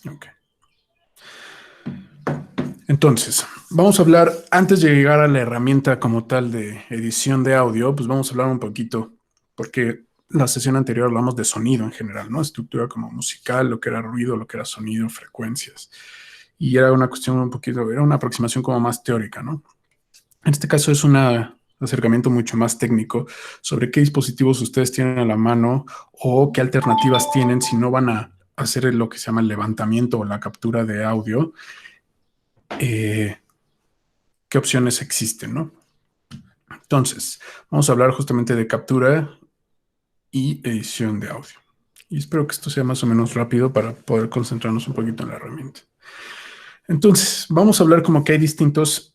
Ok. Entonces, vamos a hablar, antes de llegar a la herramienta como tal de edición de audio, pues vamos a hablar un poquito, porque la sesión anterior hablamos de sonido en general, ¿no? Estructura como musical, lo que era ruido, lo que era sonido, frecuencias. Y era una cuestión un poquito, era una aproximación como más teórica, ¿no? En este caso es un acercamiento mucho más técnico sobre qué dispositivos ustedes tienen a la mano o qué alternativas tienen si no van a hacer lo que se llama el levantamiento o la captura de audio. Eh, ¿Qué opciones existen, no? Entonces, vamos a hablar justamente de captura y edición de audio. Y espero que esto sea más o menos rápido para poder concentrarnos un poquito en la herramienta. Entonces, vamos a hablar como que hay distintos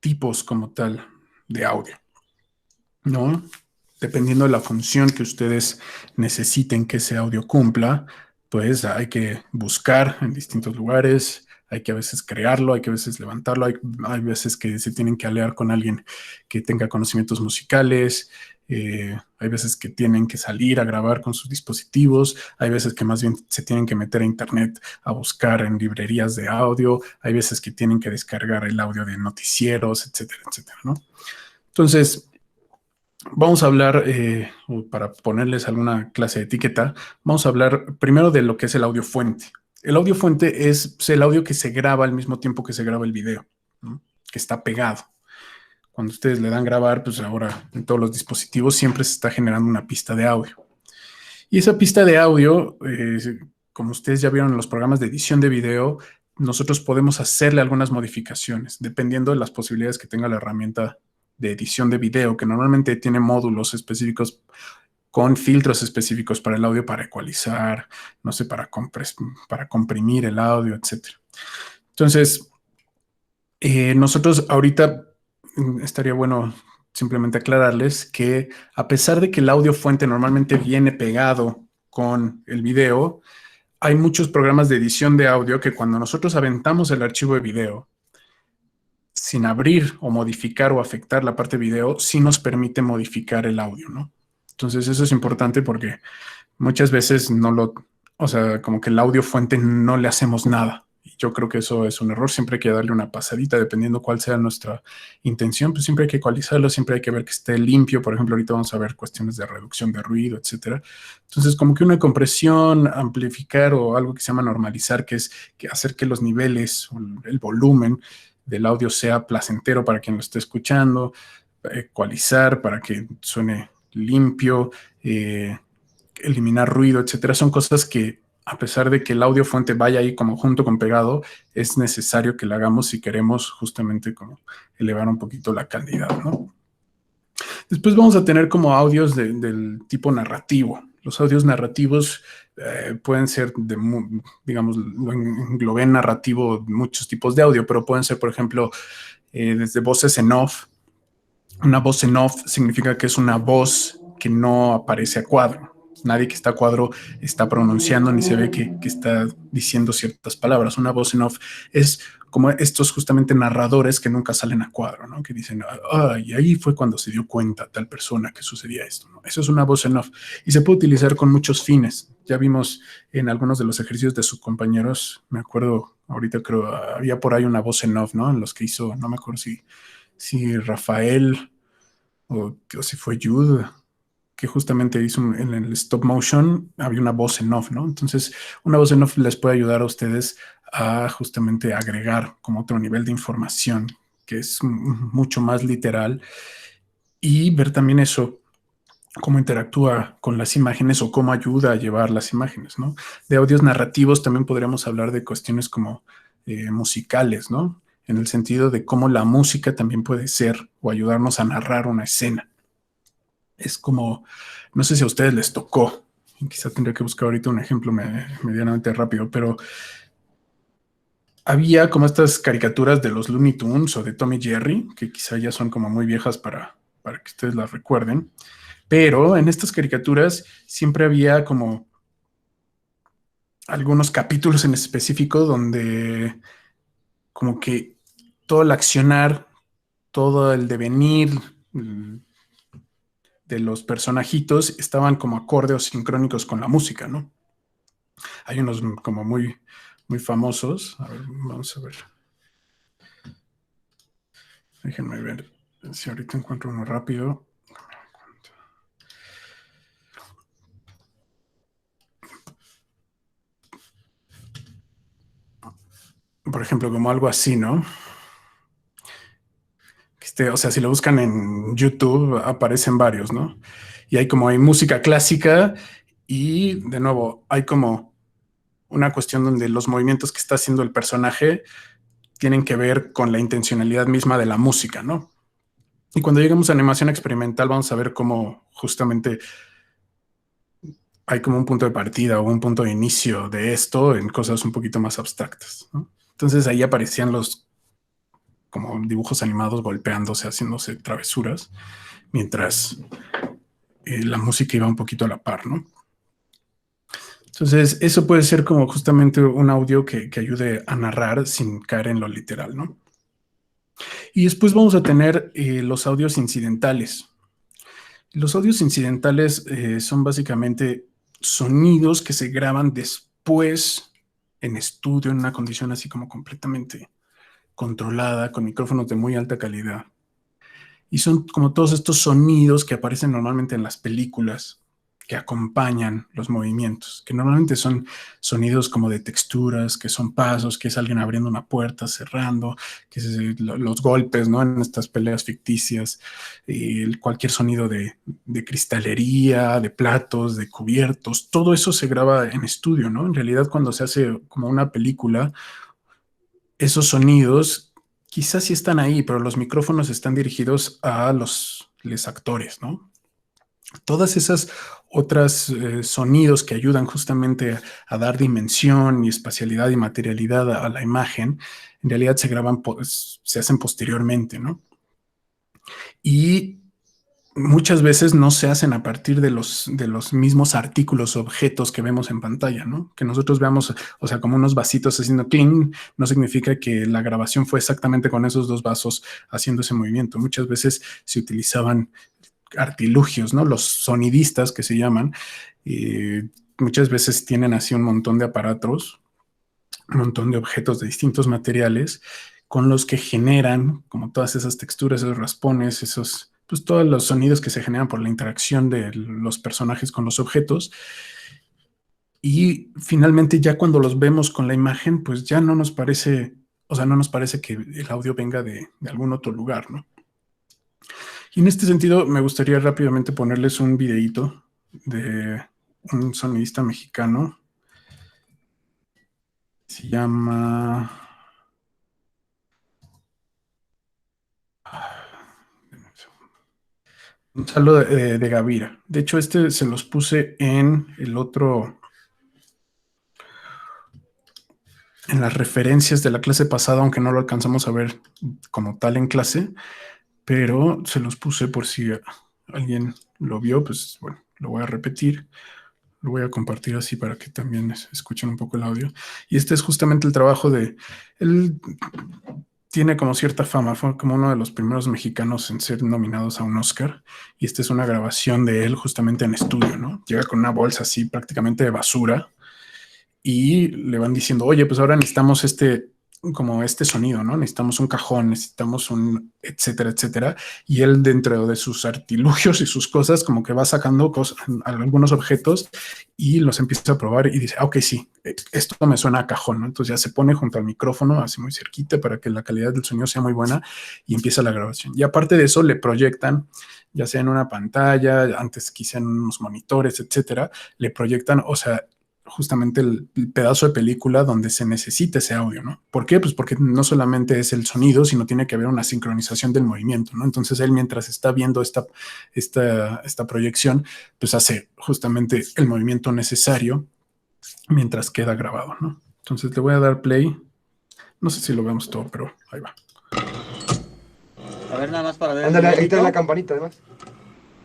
tipos como tal de audio, ¿no? Dependiendo de la función que ustedes necesiten que ese audio cumpla, pues hay que buscar en distintos lugares, hay que a veces crearlo, hay que a veces levantarlo, hay veces que se tienen que aliar con alguien que tenga conocimientos musicales, hay veces que tienen que salir a grabar con sus dispositivos, hay veces que más bien se tienen que meter a internet a buscar en librerías de audio, hay veces que tienen que descargar el audio de noticieros, etcétera, etcétera, ¿no? Entonces, vamos a hablar, para ponerles alguna clase de etiqueta, vamos a hablar primero de lo que es el audio fuente. El audio fuente es pues, el audio que se graba al mismo tiempo que se graba el video, ¿no? Que está pegado. Cuando ustedes le dan grabar, pues ahora en todos los dispositivos siempre se está generando una pista de audio. Y esa pista de audio, como ustedes ya vieron en los programas de edición de video, nosotros podemos hacerle algunas modificaciones dependiendo de las posibilidades que tenga la herramienta de edición de video, que normalmente tiene módulos específicos con filtros específicos para el audio, para ecualizar, no sé, para comprimir el audio, etc. Entonces, nosotros ahorita estaría bueno simplemente aclararles que a pesar de que el audio fuente normalmente viene pegado con el video, hay muchos programas de edición de audio que cuando nosotros aventamos el archivo de video, sin abrir o modificar o afectar la parte de video, sí nos permite modificar el audio, ¿no? Entonces eso es importante porque muchas veces no lo, o sea, como que el audio fuente no le hacemos nada. Y yo creo que eso es un error. Siempre hay que darle una pasadita, dependiendo cuál sea nuestra intención. Pues siempre hay que ecualizarlo, siempre hay que ver que esté limpio. Por ejemplo, ahorita vamos a ver cuestiones de reducción de ruido, etcétera. Entonces, como que una compresión, amplificar o algo que se llama normalizar, que es que hacer que los niveles, el volumen del audio sea placentero para quien lo esté escuchando, ecualizar para que suene limpio, eliminar ruido, etcétera, son cosas que a pesar de que el audio fuente vaya ahí como junto con pegado, es necesario que lo hagamos si queremos justamente como elevar un poquito la calidad, ¿no? Después vamos a tener como audios del tipo narrativo. Los audios narrativos pueden ser, digamos, lo englobé en narrativo muchos tipos de audio, pero pueden ser, por ejemplo, desde voces en off. Una voz en off significa que es una voz que no aparece a cuadro. Nadie que está a cuadro está pronunciando ni se ve que está diciendo ciertas palabras. Una voz en off es como estos justamente narradores que nunca salen a cuadro, ¿no? Que dicen, y ahí fue cuando se dio cuenta tal persona que sucedía esto, ¿no? Eso es una voz en off y se puede utilizar con muchos fines. Ya vimos en algunos de los ejercicios de sus compañeros, me acuerdo, ahorita creo, había por ahí una voz en off, ¿no? En los que hizo, no me acuerdo si Rafael o si fue Jude, que justamente hizo en el stop motion, había una voz en off, ¿no? Entonces, una voz en off les puede ayudar a ustedes a justamente agregar como otro nivel de información que es mucho más literal y ver también eso, cómo interactúa con las imágenes o cómo ayuda a llevar las imágenes, ¿no? De audios narrativos también podríamos hablar de cuestiones como musicales, ¿no? En el sentido de cómo la música también puede ser o ayudarnos a narrar una escena. Es como, no sé si a ustedes les tocó, y quizá tendría que buscar ahorita un ejemplo medianamente rápido, pero había como estas caricaturas de los Looney Tunes o de Tommy Jerry, que quizá ya son como muy viejas para que ustedes las recuerden, pero en estas caricaturas siempre había como algunos capítulos en específico donde como que todo el accionar, todo el devenir de los personajitos estaban como acorde o sincrónicos con la música, ¿no? Hay unos como muy, muy famosos. A ver, vamos a ver. Déjenme ver si ahorita encuentro uno rápido. Por ejemplo, como algo así, ¿no? O sea, si lo buscan en YouTube, aparecen varios, ¿no? Y hay música clásica y, de nuevo, hay como una cuestión donde los movimientos que está haciendo el personaje tienen que ver con la intencionalidad misma de la música, ¿no? Y cuando lleguemos a animación experimental, vamos a ver cómo justamente hay como un punto de partida o un punto de inicio de esto en cosas un poquito más abstractas, ¿no? Entonces ahí aparecían los como dibujos animados golpeándose, haciéndose travesuras, mientras la música iba un poquito a la par, ¿no? Entonces, eso puede ser como justamente un audio que ayude a narrar sin caer en lo literal, ¿no? Y después vamos a tener los audios incidentales. Los audios incidentales son básicamente sonidos que se graban después en estudio, en una condición así como completamente controlada, con micrófonos de muy alta calidad. Y son como todos estos sonidos que aparecen normalmente en las películas que acompañan los movimientos, que normalmente son sonidos como de texturas, que son pasos, que es alguien abriendo una puerta, cerrando, que es los golpes, ¿no? En estas peleas ficticias, cualquier sonido de cristalería, de platos, de cubiertos, todo eso se graba en estudio, ¿no? En realidad, cuando se hace como una película, esos sonidos quizás sí están ahí, pero los micrófonos están dirigidos a los actores, ¿no? Todas esas otras sonidos que ayudan justamente a dar dimensión y espacialidad y materialidad a la imagen, en realidad se graban, se hacen posteriormente, ¿no? Y muchas veces no se hacen a partir de los mismos artículos, objetos que vemos en pantalla, ¿no? Que nosotros veamos, o sea, como unos vasitos haciendo cling, no significa que la grabación fue exactamente con esos dos vasos haciendo ese movimiento. Muchas veces se utilizaban artilugios, ¿no? Los sonidistas que se llaman, muchas veces tienen así un montón de aparatos, un montón de objetos de distintos materiales con los que generan como todas esas texturas, esos raspones, esos, pues todos los sonidos que se generan por la interacción de los personajes con los objetos. Y finalmente ya cuando los vemos con la imagen, pues ya no nos parece, o sea, no nos parece que el audio venga de algún otro lugar, ¿no? Y en este sentido me gustaría rápidamente ponerles un videíto de un sonidista mexicano. Se llama... Un saludo de Gavira. De hecho, este se los puse en el otro, en las referencias de la clase pasada, aunque no lo alcanzamos a ver como tal en clase, pero se los puse por si alguien lo vio, pues bueno, lo voy a repetir, lo voy a compartir así para que también escuchen un poco el audio. Y este es justamente el trabajo de, él tiene como cierta fama, fue como uno de los primeros mexicanos en ser nominados a un Oscar, y esta es una grabación de él justamente en estudio, ¿no? Llega con una bolsa así prácticamente de basura y le van diciendo, oye, pues ahora necesitamos como este sonido, ¿no? Necesitamos un cajón, necesitamos un etcétera, etcétera. Y él dentro de sus artilugios y sus cosas, como que va sacando cosas, algunos objetos y los empieza a probar y dice, ok, sí, esto me suena a cajón, ¿no? Entonces ya se pone junto al micrófono, así muy cerquita para que la calidad del sonido sea muy buena y empieza la grabación. Y aparte de eso, le proyectan, ya sea en una pantalla, antes quizá en unos monitores, etcétera, le proyectan, o sea, justamente el pedazo de película donde se necesita ese audio, ¿no? ¿Por qué? Pues porque no solamente es el sonido, sino tiene que haber una sincronización del movimiento, ¿no? Entonces él mientras está viendo esta proyección, pues hace justamente el movimiento necesario mientras queda grabado, ¿no? Entonces le voy a dar play. No sé si lo vemos todo, pero ahí va. A ver, nada más para ver. Ándale, ahí está la campanita además.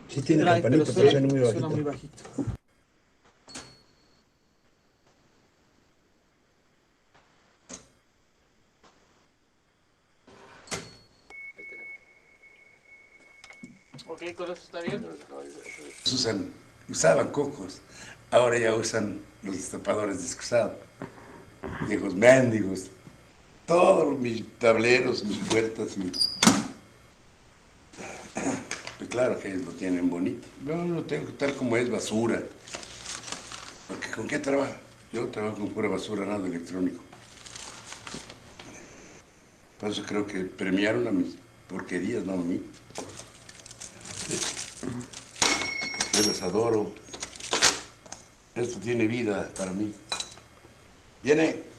Sí tiene Pero campanita, pero suena muy suena muy bajito. bajito. Ok, con eso está bien. Usaban cocos. Ahora ya usan los destapadores de excusado. Viejos mendigos. Todos mis tableros, mis puertas, pues claro que ellos lo tienen bonito. Yo lo tengo tal como es, basura. Porque ¿con qué trabajo? Yo trabajo con pura basura, nada electrónico. Por eso creo que premiaron a mis porquerías, no a mí. Yo las adoro. Esto tiene vida para mí. Viene.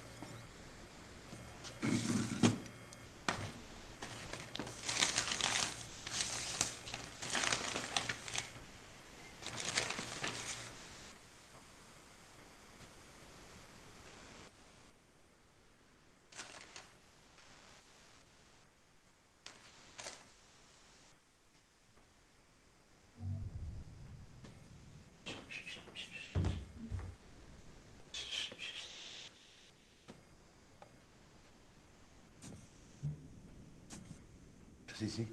Sí, sí.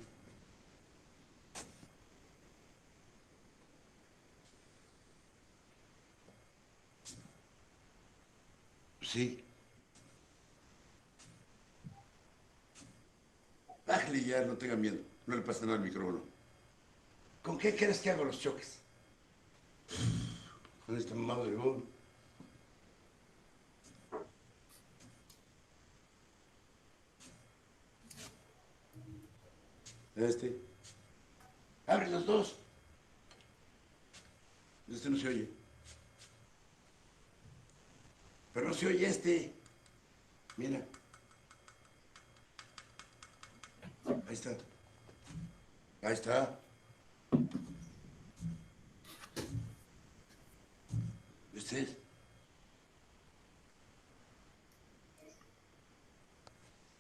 Sí. Bájale ya, no tenga miedo. No le pasa nada al micrófono. ¿Con qué quieres que haga los choques? Con este madre gol. Este. Abre los dos. Este no se oye. Pero no se oye este. Mira. Ahí está. Ahí está. ¿Este es?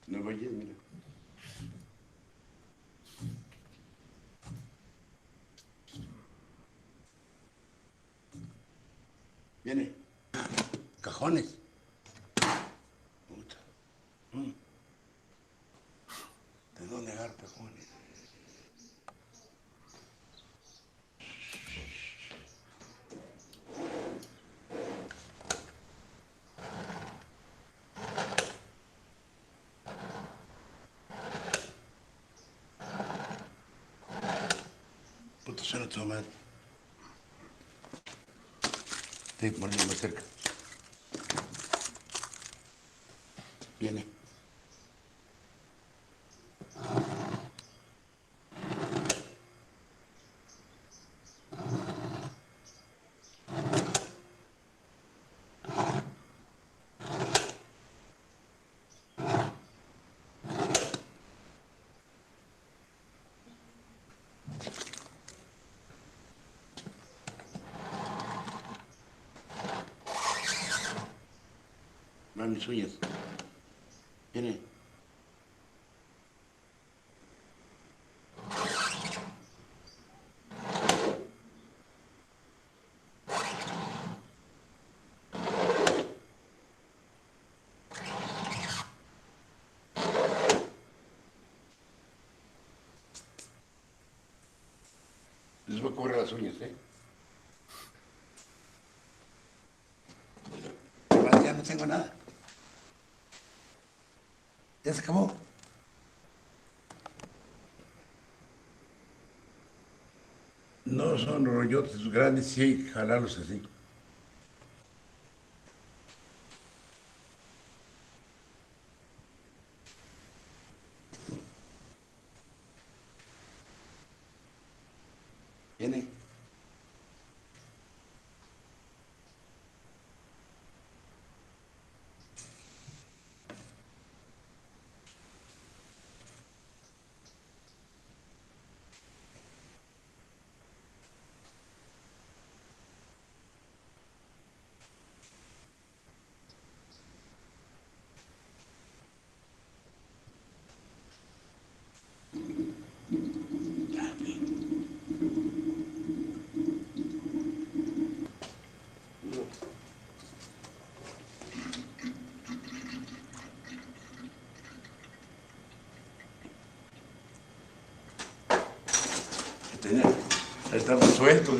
No me oyes, mira. Viene. Cajones. Puta. ¿De dónde agarrar cajones? Puta, suena tu madre. Tengo que ponerlo más cerca. Viene. Van mis uñas. Viene. Les voy a cobrar las uñas, ¿eh? Además, ya no tengo nada. Ya se acabó. No son rollotes grandes, sí hay que jalarlos así. Viene. Están sueltos.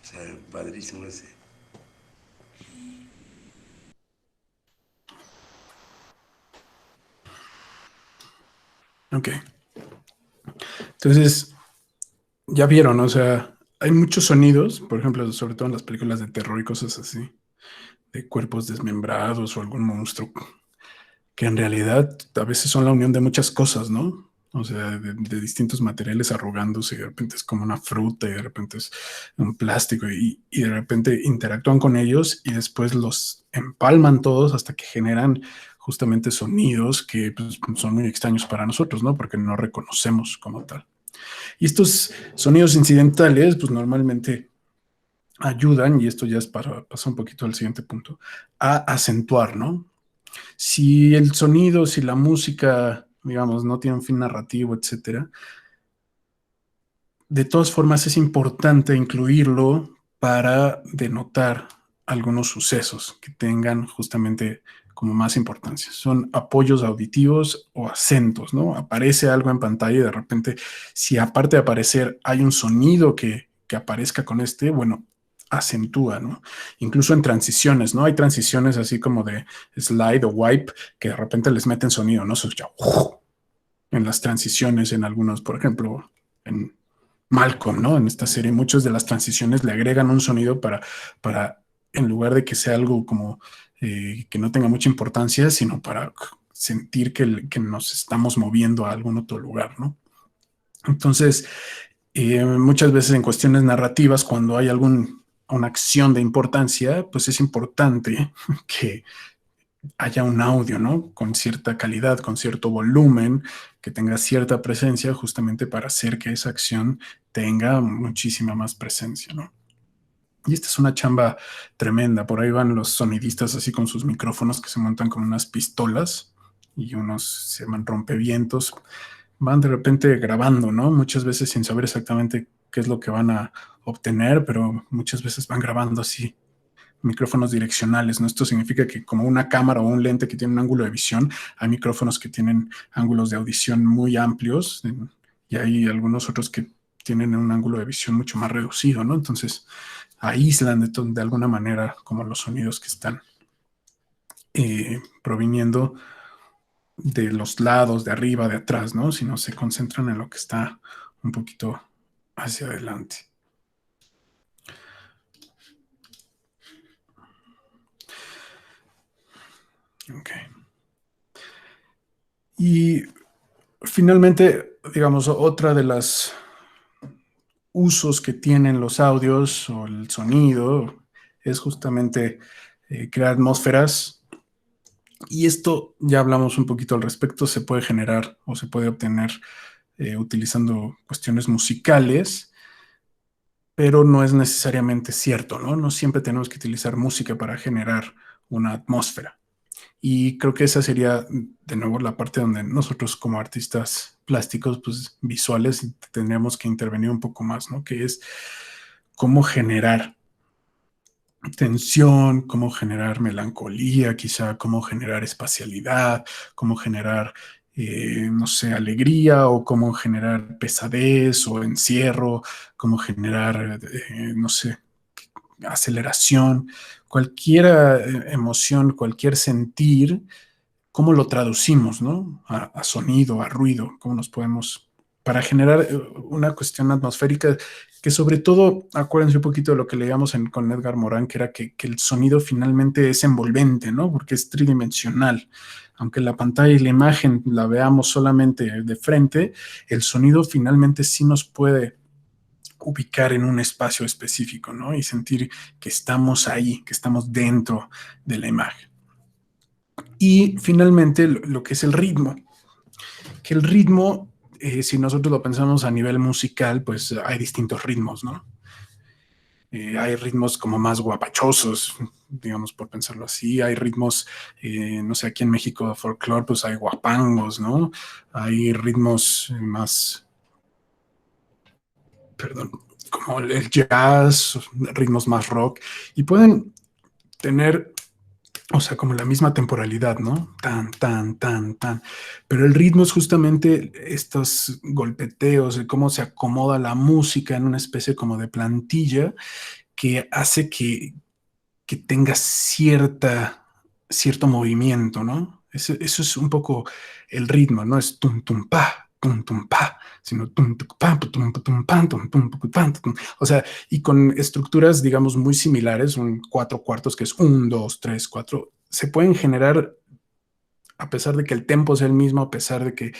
O sea, padrísimo ese. Ok. Entonces, ya vieron, o sea, hay muchos sonidos, por ejemplo, sobre todo en las películas de terror y cosas así, de cuerpos desmembrados o algún monstruo, que en realidad a veces son la unión de muchas cosas, ¿no? O sea, de distintos materiales arrugándose, y de repente es como una fruta, y de repente es un plástico, y de repente interactúan con ellos y después los empalman todos hasta que generan justamente sonidos que pues, son muy extraños para nosotros, ¿no? Porque no reconocemos como tal. Y estos sonidos incidentales, pues normalmente ayudan, y esto ya es para pasar un poquito al siguiente punto, a acentuar, ¿no? Si el sonido, si la música, digamos, no tiene un fin narrativo, etcétera, de todas formas es importante incluirlo para denotar algunos sucesos que tengan justamente como más importancia. Son apoyos auditivos o acentos, ¿no? Aparece algo en pantalla y de repente, si aparte de aparecer hay un sonido que aparezca con este, bueno, acentúa, ¿no? Incluso en transiciones, ¿no? Hay transiciones así como de slide o wipe que de repente les meten sonido, ¿no? Se escucha en las transiciones en algunos, por ejemplo, en Malcolm, ¿no? En esta serie, muchas de las transiciones le agregan un sonido para en lugar de que sea algo como que no tenga mucha importancia, sino para sentir que nos estamos moviendo a algún otro lugar, ¿no? Entonces, muchas veces en cuestiones narrativas, cuando hay una acción de importancia, pues es importante que haya un audio, ¿no? Con cierta calidad, con cierto volumen, que tenga cierta presencia, justamente para hacer que esa acción tenga muchísima más presencia, ¿no? Y esta es una chamba tremenda. Por ahí van los sonidistas así con sus micrófonos que se montan con unas pistolas y unos se llaman rompevientos. Van de repente grabando, ¿no? Muchas veces sin saber exactamente qué es lo que van a obtener, pero muchas veces van grabando así micrófonos direccionales, ¿no? Esto significa que como una cámara o un lente que tiene un ángulo de visión, hay micrófonos que tienen ángulos de audición muy amplios y hay algunos otros que tienen un ángulo de visión mucho más reducido, ¿no? Entonces aíslan de alguna manera como los sonidos que están proviniendo de los lados, de arriba, de atrás, ¿no? Sino se concentran en lo que está un poquito hacia adelante. Ok. Y finalmente, digamos, otra de las usos que tienen los audios o el sonido es justamente crear atmósferas. Y esto ya hablamos un poquito al respecto, se puede generar o se puede obtener utilizando cuestiones musicales, pero no es necesariamente cierto, ¿no? No siempre tenemos que utilizar música para generar una atmósfera. Y creo que esa sería, de nuevo, la parte donde nosotros como artistas plásticos, pues visuales, tendríamos que intervenir un poco más, ¿no? Que es cómo generar tensión, cómo generar melancolía, quizá cómo generar espacialidad, cómo generar, no sé, alegría o cómo generar pesadez o encierro, cómo generar, no sé, aceleración, cualquier emoción, cualquier sentir, cómo lo traducimos, ¿no? A sonido, a ruido, cómo nos podemos, para generar una cuestión atmosférica que sobre todo, acuérdense un poquito de lo que leíamos con Edgar Morin, que era que el sonido finalmente es envolvente, ¿no? Porque es tridimensional. Aunque la pantalla y la imagen la veamos solamente de frente, el sonido finalmente sí nos puede ubicar en un espacio específico, ¿no? Y sentir que estamos ahí, que estamos dentro de la imagen. Y finalmente lo que es el ritmo, que el ritmo, si nosotros lo pensamos a nivel musical, pues hay distintos ritmos, ¿no? Hay ritmos como más guapachosos, digamos, por pensarlo así. Hay ritmos, no sé, aquí en México, folclore, pues hay guapangos, ¿no? Hay ritmos más, perdón, como el jazz, ritmos más rock, y pueden tener O sea, como la misma temporalidad, ¿no? Tan, tan, tan, tan. Pero el ritmo es justamente estos golpeteos, de cómo se acomoda la música en una especie como de plantilla que hace que tenga cierto movimiento, ¿no? Eso es un poco el ritmo, no es tum tum pa, sino tum tum pa, tum tum pan, tum. O sea, y con estructuras, digamos, muy similares, un cuatro cuartos que es un, dos, tres, cuatro, se pueden generar a pesar de que el tempo sea el mismo, a pesar de que,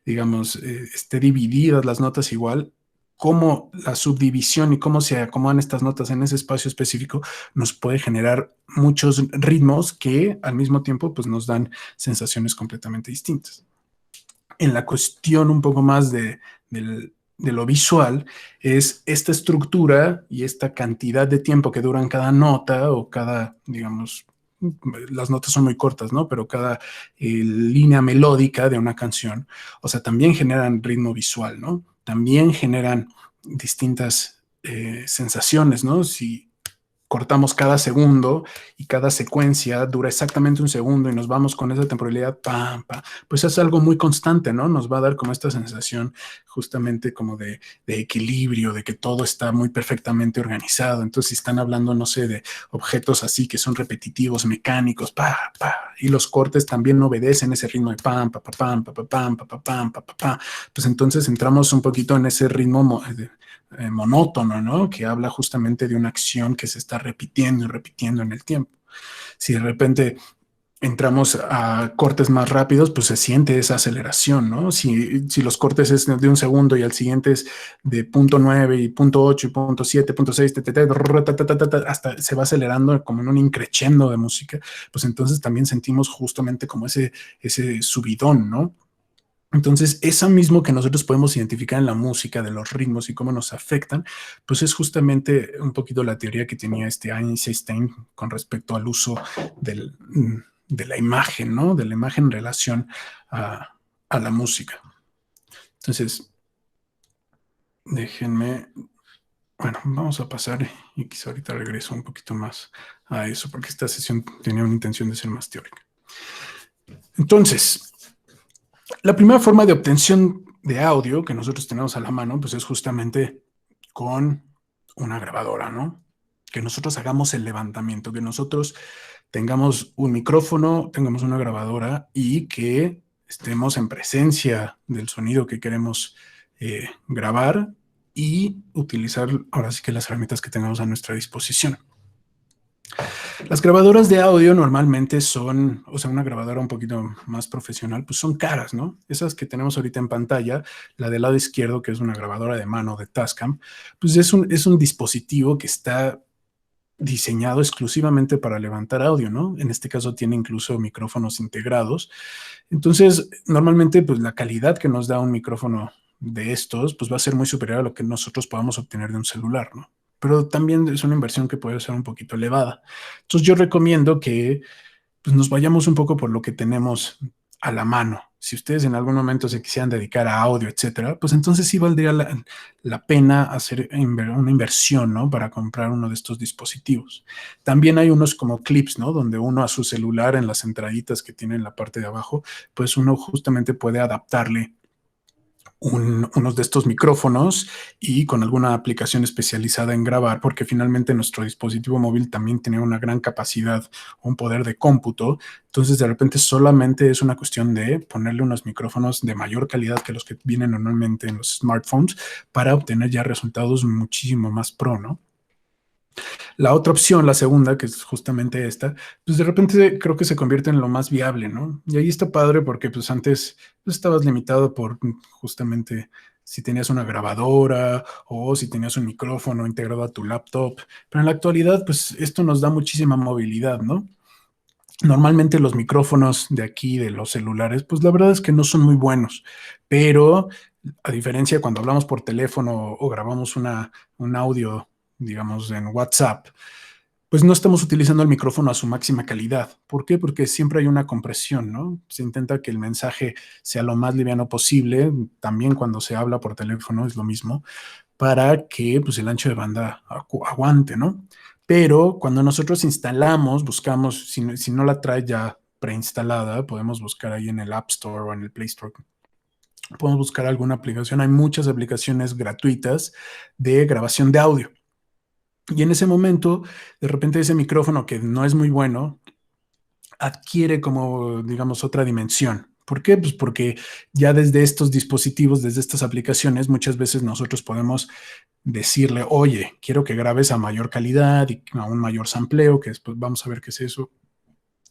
digamos, esté divididas las notas igual, cómo la subdivisión y cómo se acomodan estas notas en ese espacio específico nos puede generar muchos ritmos que al mismo tiempo pues, nos dan sensaciones completamente distintas. En la cuestión un poco más de lo visual, es esta estructura y esta cantidad de tiempo que duran cada nota o cada, digamos, las notas son muy cortas, ¿no? Pero cada línea melódica de una canción, o sea, también generan ritmo visual, ¿no? También generan distintas sensaciones, ¿no? Si cortamos cada segundo y cada secuencia dura exactamente un segundo y nos vamos con esa temporalidad, pam, pam, pues es algo muy constante, ¿no? Nos va a dar como esta sensación justamente como de equilibrio, de que todo está muy perfectamente organizado. Entonces, si están hablando, no sé, de objetos así que son repetitivos, mecánicos, pa, pa, y los cortes también obedecen ese ritmo de pam, pa, pa, pam, pa, pa, pam, pa, pa, pam, pa, pa, pam. Pues entonces entramos un poquito en ese ritmo monótono, ¿no? Que habla justamente de una acción que se está repitiendo y repitiendo en el tiempo. Si de repente entramos a cortes más rápidos, pues se siente esa aceleración, ¿no? Si los cortes es de un segundo y al siguiente es de punto 9 y punto 8 y punto 7, punto 6, hasta se va acelerando como en un increchendo de música, pues entonces también sentimos justamente como ese subidón, ¿no? Entonces, eso mismo que nosotros podemos identificar en la música, de los ritmos y cómo nos afectan, pues es justamente un poquito la teoría que tenía este Einstein con respecto al uso del, de la imagen, ¿no? De la imagen en relación a la música. Entonces, déjenme, bueno, vamos a pasar y quizá ahorita regreso un poquito más a eso, porque esta sesión tenía una intención de ser más teórica. Entonces, la primera forma de obtención de audio que nosotros tenemos a la mano, pues es justamente con una grabadora, ¿no? Que nosotros hagamos el levantamiento, que nosotros tengamos un micrófono, tengamos una grabadora y que estemos en presencia del sonido que queremos grabar y utilizar ahora sí que las herramientas que tengamos a nuestra disposición. Las grabadoras de audio normalmente son, o sea, una grabadora un poquito más profesional, pues son caras, ¿no? Esas que tenemos ahorita en pantalla, la del lado izquierdo, que es una grabadora de mano de Tascam, pues es un dispositivo que está diseñado exclusivamente para levantar audio, ¿no? En este caso tiene incluso micrófonos integrados. Entonces, normalmente, pues la calidad que nos da un micrófono de estos, pues va a ser muy superior a lo que nosotros podamos obtener de un celular, ¿no? Pero también es una inversión que puede ser un poquito elevada. Entonces yo recomiendo que pues, nos vayamos un poco por lo que tenemos a la mano. Si ustedes en algún momento se quisieran dedicar a audio, etcétera, pues entonces sí valdría la pena hacer una inversión, ¿no? Para comprar uno de estos dispositivos. También hay unos como clips, ¿no? Donde uno a su celular en las entraditas que tiene en la parte de abajo, pues uno justamente puede adaptarle unos de estos micrófonos y con alguna aplicación especializada en grabar, porque finalmente nuestro dispositivo móvil también tiene una gran capacidad, un poder de cómputo. Entonces, de repente solamente es una cuestión de ponerle unos micrófonos de mayor calidad que los que vienen normalmente en los smartphones para obtener ya resultados muchísimo más pro, ¿no? La otra opción, la segunda, que es justamente esta, pues de repente creo que se convierte en lo más viable, ¿no? Y ahí está padre porque pues antes pues, estabas limitado por justamente si tenías una grabadora o si tenías un micrófono integrado a tu laptop, pero en la actualidad pues esto nos da muchísima movilidad, ¿no? Normalmente los micrófonos de aquí, de los celulares, pues la verdad es que no son muy buenos, pero a diferencia de cuando hablamos por teléfono o grabamos un audio, digamos, en WhatsApp, pues no estamos utilizando el micrófono a su máxima calidad. ¿Por qué? Porque siempre hay una compresión, ¿no? Se intenta que el mensaje sea lo más liviano posible, también cuando se habla por teléfono es lo mismo, para que pues, el ancho de banda aguante, ¿no? Pero cuando nosotros instalamos, buscamos, si no la trae ya preinstalada, podemos buscar ahí en el App Store o en el Play Store. Podemos buscar alguna aplicación. Hay muchas aplicaciones gratuitas de grabación de audio. Y en ese momento, de repente ese micrófono que no es muy bueno, adquiere como, digamos, otra dimensión. ¿Por qué? Pues porque ya desde estos dispositivos, desde estas aplicaciones, muchas veces nosotros podemos decirle, oye, quiero que grabes a mayor calidad y a un mayor sampleo, que después vamos a ver qué es eso,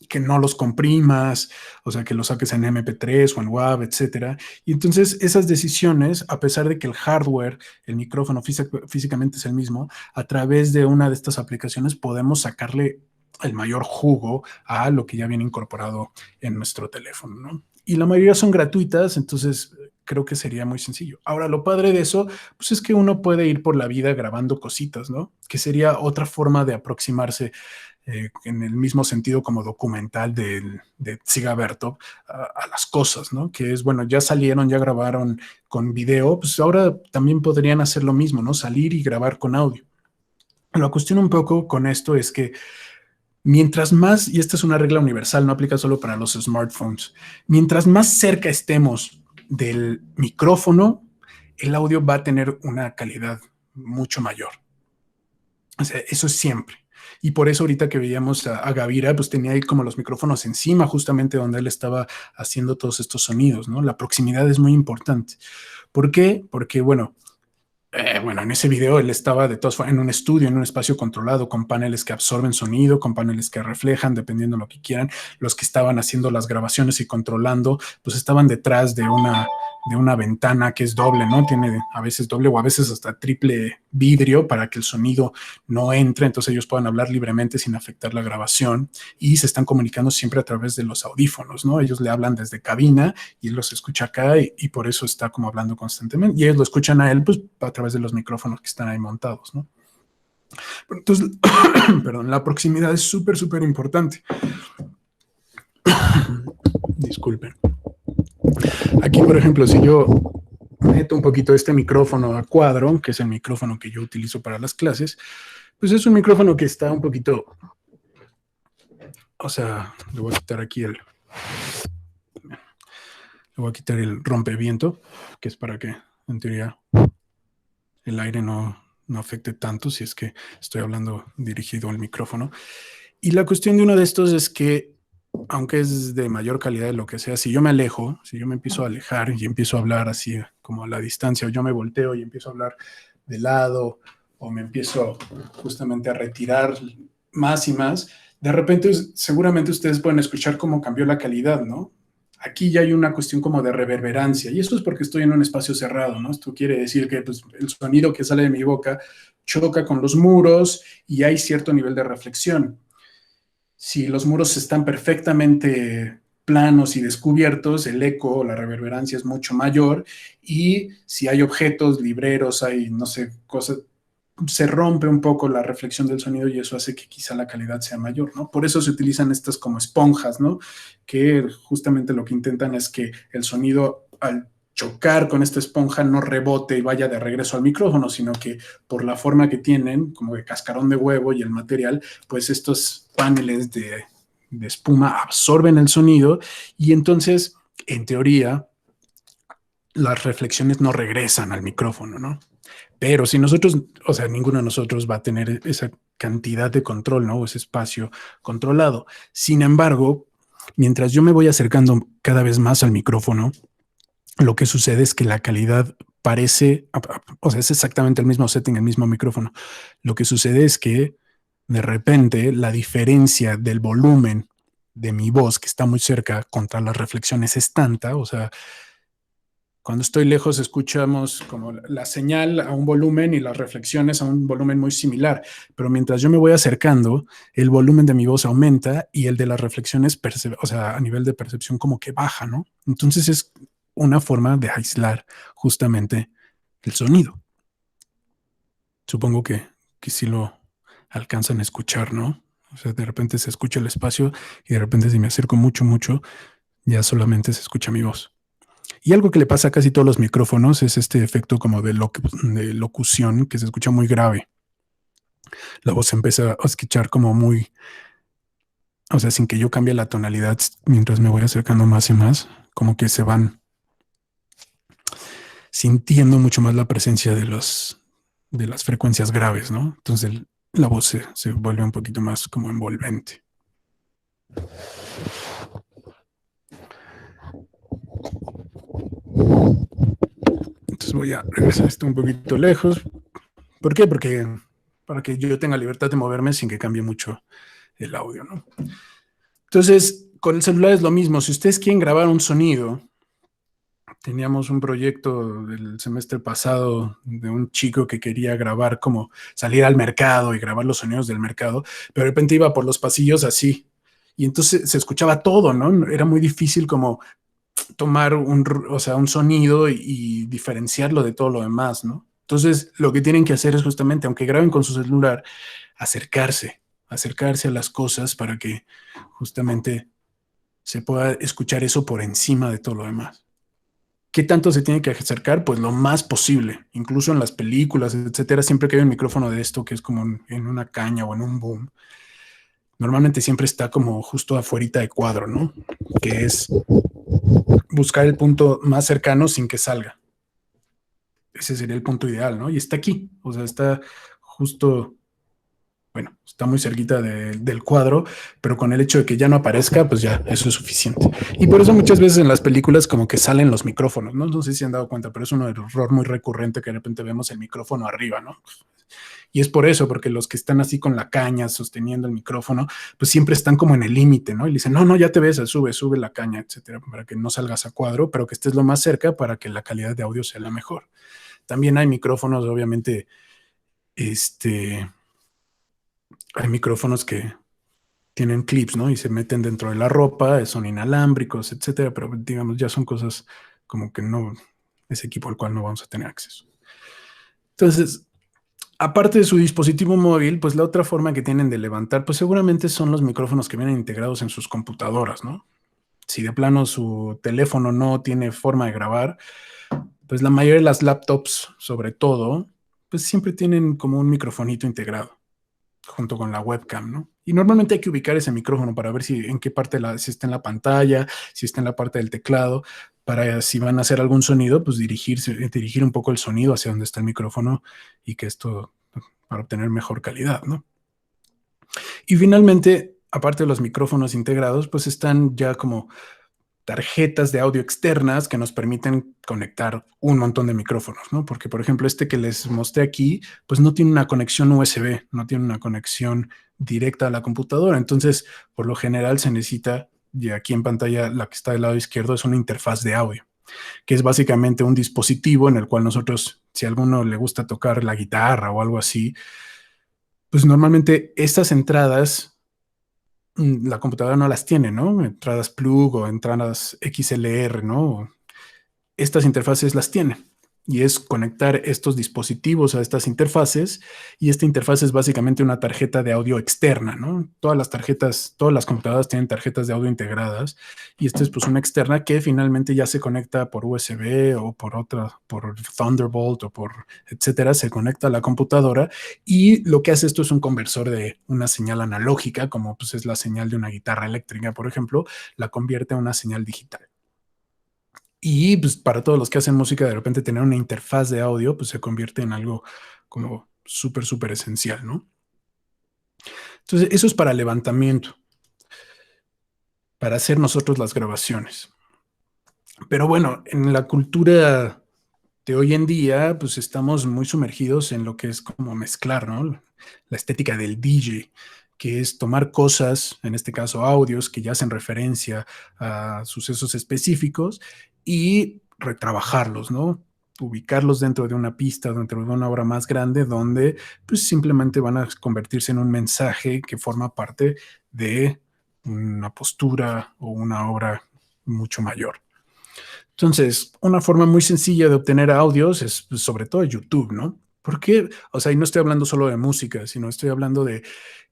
que no los comprimas, o sea, que los saques en MP3 o en WAV, etcétera. Y entonces esas decisiones, a pesar de que el hardware, el micrófono físicamente es el mismo, a través de una de estas aplicaciones podemos sacarle el mayor jugo a lo que ya viene incorporado en nuestro teléfono, ¿no? Y la mayoría son gratuitas, entonces creo que sería muy sencillo. Ahora, lo padre de eso, pues es que uno puede ir por la vida grabando cositas, ¿no? Que sería otra forma de aproximarse en el mismo sentido como documental de Dziga Vertov a las cosas, ¿no? Que es, bueno, ya salieron, ya grabaron con video, pues ahora también podrían hacer lo mismo, ¿no? Salir y grabar con audio. La cuestión un poco con esto es que mientras más, y esta es una regla universal, no aplica solo para los smartphones, mientras más cerca estemos del micrófono, el audio va a tener una calidad mucho mayor. O sea, eso es siempre. Y por eso ahorita que veíamos a Gavira, pues tenía ahí como los micrófonos encima, justamente donde él estaba haciendo todos estos sonidos, ¿no? La proximidad es muy importante. ¿Por qué? Porque, bueno, en ese video él estaba de todas formas en un estudio, en un espacio controlado, con paneles que absorben sonido, con paneles que reflejan, dependiendo de lo que quieran. Los que estaban haciendo las grabaciones y controlando, pues estaban detrás de una ventana que es doble, ¿no? Tiene a veces doble o a veces hasta triple vidrio para que el sonido no entre, entonces ellos puedan hablar libremente sin afectar la grabación, y se están comunicando siempre a través de los audífonos, ¿no? Ellos le hablan desde cabina y él los escucha acá y por eso está como hablando constantemente, y ellos lo escuchan a él, pues, a través de los micrófonos que están ahí montados, ¿no? Entonces, perdón, la proximidad es súper, súper importante. Disculpen. Aquí, por ejemplo, si yo meto un poquito este micrófono a cuadro, que es el micrófono que yo utilizo para las clases, pues es un micrófono que está un poquito, o sea, le voy a quitar aquí le voy a quitar el rompeviento, que es para que, en teoría, el aire no afecte tanto si es que estoy hablando dirigido al micrófono. Y la cuestión de uno de estos es que, aunque es de mayor calidad de lo que sea, si yo me alejo, si yo me empiezo a alejar y empiezo a hablar así como a la distancia, o yo me volteo y empiezo a hablar de lado, o me empiezo justamente a retirar más y más, de repente seguramente ustedes pueden escuchar cómo cambió la calidad, ¿no? Aquí ya hay una cuestión como de reverberancia, y esto es porque estoy en un espacio cerrado, ¿no? Esto quiere decir que pues, el sonido que sale de mi boca choca con los muros y hay cierto nivel de reflexión. Si los muros están perfectamente planos y descubiertos, el eco, la reverberancia es mucho mayor, y si hay objetos, libreros, hay, no sé, cosas, se rompe un poco la reflexión del sonido y eso hace que quizá la calidad sea mayor, ¿no? Por eso se utilizan estas como esponjas, ¿no? Que justamente lo que intentan es que el sonido al chocar con esta esponja no rebote y vaya de regreso al micrófono, sino que por la forma que tienen, como de cascarón de huevo y el material, pues estos paneles de espuma absorben el sonido y entonces, en teoría, las reflexiones no regresan al micrófono, ¿no? Pero si nosotros, o sea, ninguno de nosotros va a tener esa cantidad de control, ¿no? O ese espacio controlado. Sin embargo, mientras yo me voy acercando cada vez más al micrófono, lo que sucede es que la calidad parece, o sea, es exactamente el mismo setting, el mismo micrófono. Lo que sucede es que de repente la diferencia del volumen de mi voz, que está muy cerca, contra las reflexiones es tanta, o sea, cuando estoy lejos escuchamos como la señal a un volumen y las reflexiones a un volumen muy similar, pero mientras yo me voy acercando, el volumen de mi voz aumenta y el de las reflexiones, o sea, a nivel de percepción como que baja, ¿no? Entonces es una forma de aislar justamente el sonido. Supongo que sí lo alcanzan a escuchar, ¿no? O sea, de repente se escucha el espacio y de repente si me acerco mucho, mucho, ya solamente se escucha mi voz. Y algo que le pasa a casi todos los micrófonos es este efecto como de locución que se escucha muy grave. la voz se empieza a escuchar como muy, o sea, sin que yo cambie la tonalidad mientras me voy acercando más y más, como que se van sintiendo mucho más la presencia de las frecuencias graves, ¿no? Entonces la voz se vuelve un poquito más como envolvente. Entonces voy a regresar esto un poquito lejos. ¿Por qué? Porque para que yo tenga libertad de moverme sin que cambie mucho el audio, ¿no? Entonces, con el celular es lo mismo. Si ustedes quieren grabar un sonido, teníamos un proyecto del semestre pasado de un chico que quería grabar como salir al mercado y grabar los sonidos del mercado, pero de repente iba por los pasillos así. Y entonces se escuchaba todo, ¿no? Era muy difícil como tomar o sea, un sonido y diferenciarlo de todo lo demás, ¿no? Entonces, lo que tienen que hacer es justamente, aunque graben con su celular, acercarse a las cosas para que justamente se pueda escuchar eso por encima de todo lo demás. ¿Qué tanto se tiene que acercar? Pues lo más posible. Incluso en las películas, etcétera, siempre que hay un micrófono de esto que es como en una caña o en un boom, normalmente siempre está como justo afuerita de cuadro, ¿no? Que es buscar el punto más cercano sin que salga. Ese sería el punto ideal, ¿no? Y está aquí, o sea, está justo, bueno, está muy cerquita del cuadro, pero con el hecho de que ya no aparezca, pues ya, eso es suficiente. Y por eso muchas veces en las películas como que salen los micrófonos, ¿no? No sé si han dado cuenta, pero es un error muy recurrente que de repente vemos el micrófono arriba, ¿no? Y es por eso, porque los que están así con la caña sosteniendo el micrófono, pues siempre están como en el límite, ¿no? Y le dicen, no, ya te ves, sube la caña, etcétera, para que no salgas a cuadro, pero que estés lo más cerca para que la calidad de audio sea la mejor. También hay micrófonos, obviamente, hay micrófonos que tienen clips, ¿no? Y se meten dentro de la ropa, son inalámbricos, etcétera, pero digamos, ya son cosas como que no, ese equipo al cual no vamos a tener acceso. Entonces, aparte de su dispositivo móvil, pues la otra forma que tienen de levantar, pues seguramente son los micrófonos que vienen integrados en sus computadoras, ¿no? Si de plano su teléfono no tiene forma de grabar, pues la mayoría de las laptops, sobre todo, pues siempre tienen como un microfonito integrado junto con la webcam, ¿no? Y normalmente hay que ubicar ese micrófono para ver si en qué parte, si está en la pantalla, si está en la parte del teclado, para si van a hacer algún sonido, pues dirigir un poco el sonido hacia donde está el micrófono y que esto, para obtener mejor calidad, ¿no? Y finalmente, aparte de los micrófonos integrados, pues están ya como tarjetas de audio externas que nos permiten conectar un montón de micrófonos, ¿no? Porque, por ejemplo, este que les mostré aquí, pues no tiene una conexión USB, no tiene una conexión directa a la computadora. Entonces, por lo general se necesita, y aquí en pantalla la que está del lado izquierdo es una interfaz de audio, que es básicamente un dispositivo en el cual nosotros, si a alguno le gusta tocar la guitarra o algo así, pues normalmente estas entradas la computadora no las tiene, ¿no? Entradas plug o entradas XLR, ¿no? Estas interfaces las tienen. Y es conectar estos dispositivos a estas interfaces. Y esta interfaz es básicamente una tarjeta de audio externa, ¿no? Todas las computadoras tienen tarjetas de audio integradas. Y esta es pues una externa que finalmente ya se conecta por USB o por Thunderbolt o por etcétera. Se conecta a la computadora. Y lo que hace esto es un conversor de una señal analógica, como pues es la señal de una guitarra eléctrica, por ejemplo, la convierte a una señal digital. Y pues para todos los que hacen música, de repente tener una interfaz de audio, pues se convierte en algo como súper, súper esencial, ¿no? Entonces, eso es para levantamiento, para hacer nosotros las grabaciones. Pero bueno, en la cultura de hoy en día, pues estamos muy sumergidos en lo que es como mezclar, ¿no? La estética del DJ, que es tomar cosas, en este caso audios, que ya hacen referencia a sucesos específicos y retrabajarlos, ¿no? Ubicarlos dentro de una pista, dentro de una obra más grande, donde pues simplemente van a convertirse en un mensaje que forma parte de una postura o una obra mucho mayor. Entonces, una forma muy sencilla de obtener audios es pues, sobre todo YouTube, ¿no? Porque, o sea, y no estoy hablando solo de música, sino estoy hablando de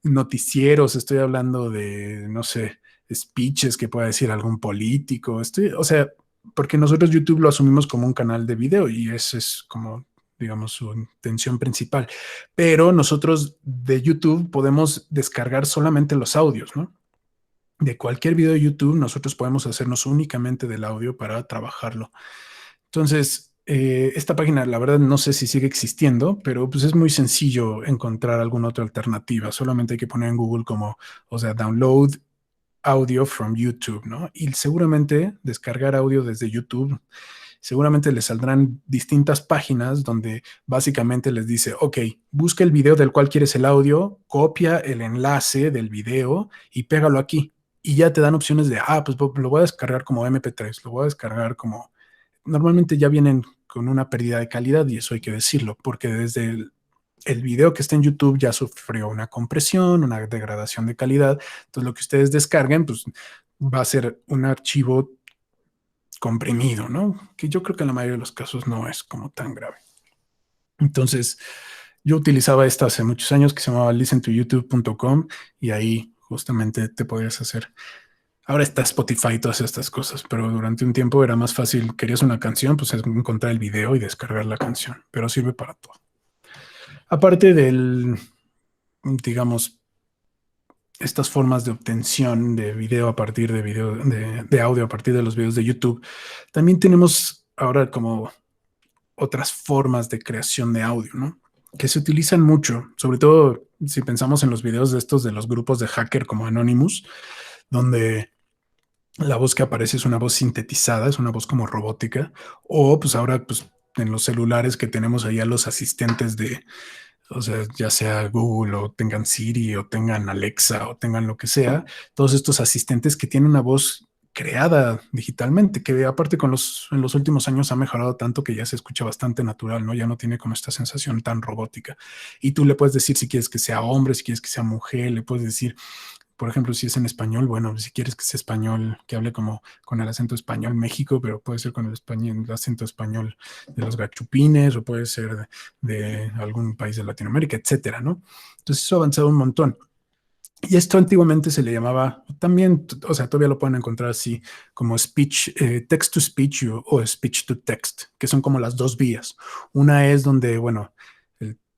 noticieros, estoy hablando de, no sé, speeches que pueda decir algún político, o sea, porque nosotros YouTube lo asumimos como un canal de video y ese es como digamos, su intención principal. Pero nosotros de YouTube podemos descargar solamente los audios, ¿no? De cualquier video de YouTube, nosotros podemos hacernos únicamente del audio para trabajarlo. Entonces, esta página, la verdad, no sé si sigue existiendo, pero pues es muy sencillo encontrar alguna otra alternativa. Solamente hay que poner en Google como, o sea, download audio from YouTube, ¿no? Y seguramente descargar audio desde YouTube, seguramente les saldrán distintas páginas donde básicamente les dice, ok, busca el video del cual quieres el audio, copia el enlace del video y pégalo aquí. Y ya te dan opciones de, pues lo voy a descargar como MP3, lo voy a descargar como... Normalmente ya vienen con una pérdida de calidad y eso hay que decirlo, porque desde el video que está en YouTube ya sufrió una compresión, una degradación de calidad. Entonces lo que ustedes descarguen, pues va a ser un archivo comprimido, ¿no? Que yo creo que en la mayoría de los casos no es como tan grave. Entonces, yo utilizaba esta hace muchos años que se llamaba listentoyoutube.com y ahí justamente te podías hacer. Ahora está Spotify y todas estas cosas, pero durante un tiempo era más fácil. Querías una canción, pues encontrar el video y descargar la canción, pero sirve para todo. Aparte del, digamos, estas formas de obtención de video a partir de video, de audio a partir de los videos de YouTube, también tenemos ahora como otras formas de creación de audio, ¿no? Que se utilizan mucho, sobre todo si pensamos en los videos de estos de los grupos de hacker como Anonymous, donde la voz que aparece es una voz sintetizada, es una voz como robótica, o pues ahora pues en los celulares que tenemos allá los asistentes de, o sea, ya sea Google o tengan Siri o tengan Alexa o tengan lo que sea, todos estos asistentes que tienen una voz creada digitalmente, que aparte en los últimos años ha mejorado tanto que ya se escucha bastante natural, ¿no? Ya no tiene como esta sensación tan robótica. Y tú le puedes decir si quieres que sea hombre, si quieres que sea mujer, le puedes decir, por ejemplo, si es en español, bueno, si quieres que sea español, que hable como con el acento español México, pero puede ser con el acento español de los gachupines o puede ser de algún país de Latinoamérica, etcétera, ¿no? Entonces eso ha avanzado un montón. Y esto antiguamente se le llamaba, también, o sea, todavía lo pueden encontrar así, como speech, text to speech o speech to text, que son como las dos vías. Una es donde, bueno,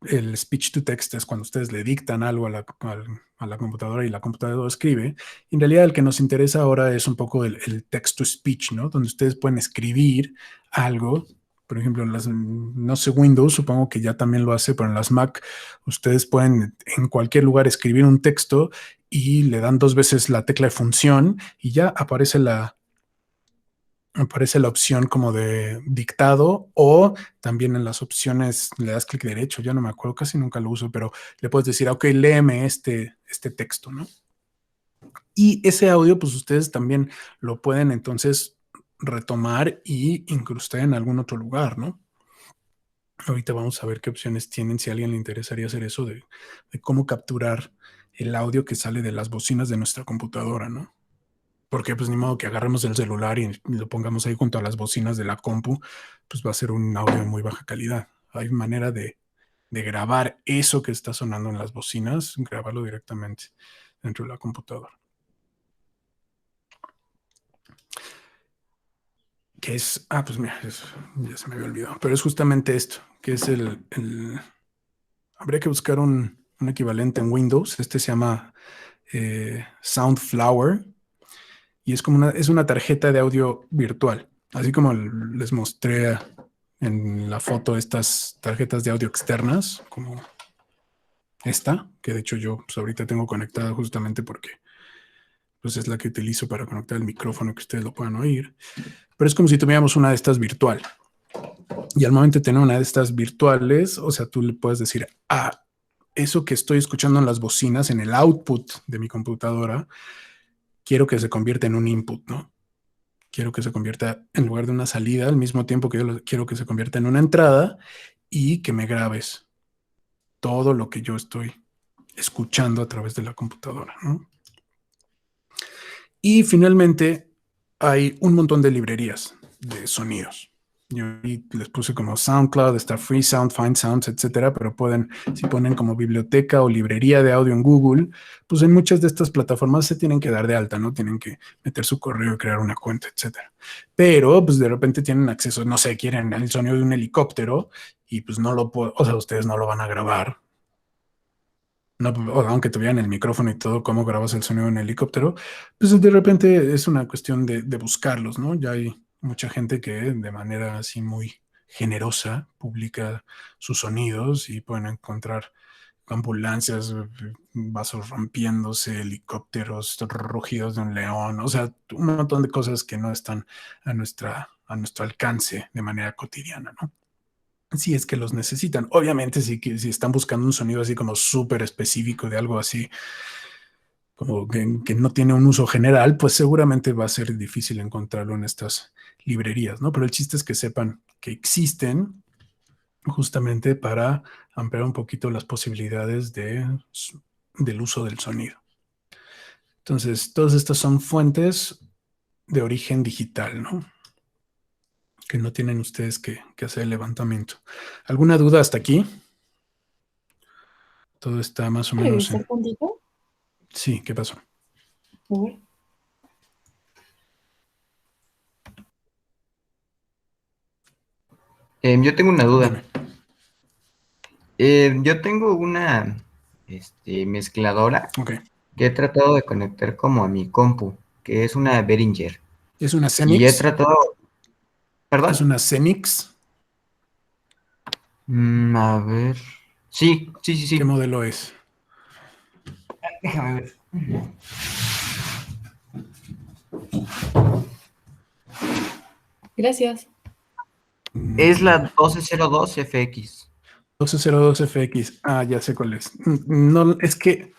el speech to text es cuando ustedes le dictan algo a la computadora y la computadora escribe. En realidad el que nos interesa ahora es un poco el text to speech, ¿no? Donde ustedes pueden escribir algo. Por ejemplo, en las, no sé, Windows, supongo que ya también lo hace, pero en las Mac ustedes pueden en cualquier lugar escribir un texto y le dan dos veces la tecla de función y ya aparece la opción como de dictado o también en las opciones le das clic derecho, ya no me acuerdo, casi nunca lo uso, pero le puedes decir, ok, léeme este texto, ¿no? Y ese audio, pues ustedes también lo pueden entonces retomar y incrustar en algún otro lugar, ¿no? Ahorita vamos a ver qué opciones tienen si a alguien le interesaría hacer eso de cómo capturar el audio que sale de las bocinas de nuestra computadora, ¿no? Porque pues ni modo que agarremos el celular y lo pongamos ahí junto a las bocinas de la compu, pues va a ser un audio de muy baja calidad. Hay manera de grabar eso que está sonando en las bocinas, grabarlo directamente dentro de la computadora. Que es, pues mira, ya se me había olvidado, pero es justamente esto, que es habría que buscar un equivalente en Windows. Este se llama Soundflower y es como es una tarjeta de audio virtual, así como les mostré en la foto estas tarjetas de audio externas, como esta, que de hecho yo pues, ahorita tengo conectada justamente porque pues, es la que utilizo para conectar el micrófono que ustedes lo puedan oír. Pero es como si tuviéramos una de estas virtual. Y al momento de tener una de estas virtuales, o sea, tú le puedes decir, eso que estoy escuchando en las bocinas, en el output de mi computadora, quiero que se convierta en un input, ¿no? Quiero que se convierta en lugar de una salida, al mismo tiempo que yo quiero que se convierta en una entrada y que me grabes todo lo que yo estoy escuchando a través de la computadora, ¿no? Y finalmente hay un montón de librerías de sonidos. Yo ahí les puse como SoundCloud, está Free Sound, Find Sounds, etcétera, pero pueden, si ponen como biblioteca o librería de audio en Google, pues en muchas de estas plataformas se tienen que dar de alta, ¿no? Tienen que meter su correo y crear una cuenta, etcétera. Pero, pues de repente tienen acceso, no sé, quieren el sonido de un helicóptero y pues no lo puedo, o sea, ustedes no lo van a grabar. No, aunque tuvieran el micrófono y todo, cómo grabas el sonido en un helicóptero, pues de repente es una cuestión de buscarlos, ¿no? Ya hay mucha gente que de manera así muy generosa publica sus sonidos y pueden encontrar ambulancias, vasos rompiéndose, helicópteros, rugidos de un león, o sea, un montón de cosas que no están a nuestro alcance de manera cotidiana, ¿no? Si es que los necesitan. Obviamente, si están buscando un sonido así como súper específico de algo así, como que no tiene un uso general, pues seguramente va a ser difícil encontrarlo en estas librerías, ¿no? Pero el chiste es que sepan que existen justamente para ampliar un poquito las posibilidades del uso del sonido. Entonces, todas estas son fuentes de origen digital, ¿no? Que no tienen ustedes que hacer el levantamiento. ¿Alguna duda hasta aquí? Todo está más o menos ¿Regresar en... tantito? Sí, ¿qué pasó? Por. Yo tengo una duda. Dime. Yo tengo una mezcladora Ok. que he tratado de conectar como a mi compu, que es una Behringer. ¿Es una Y he Xenix? tratado... ¿Es ¿Perdón? una Xenix? A ver... Sí, sí, sí, ¿Qué sí. modelo es? Déjame ver. Gracias. Es la 1202 FX. 1202FX. Ah, ya sé cuál es. No, es que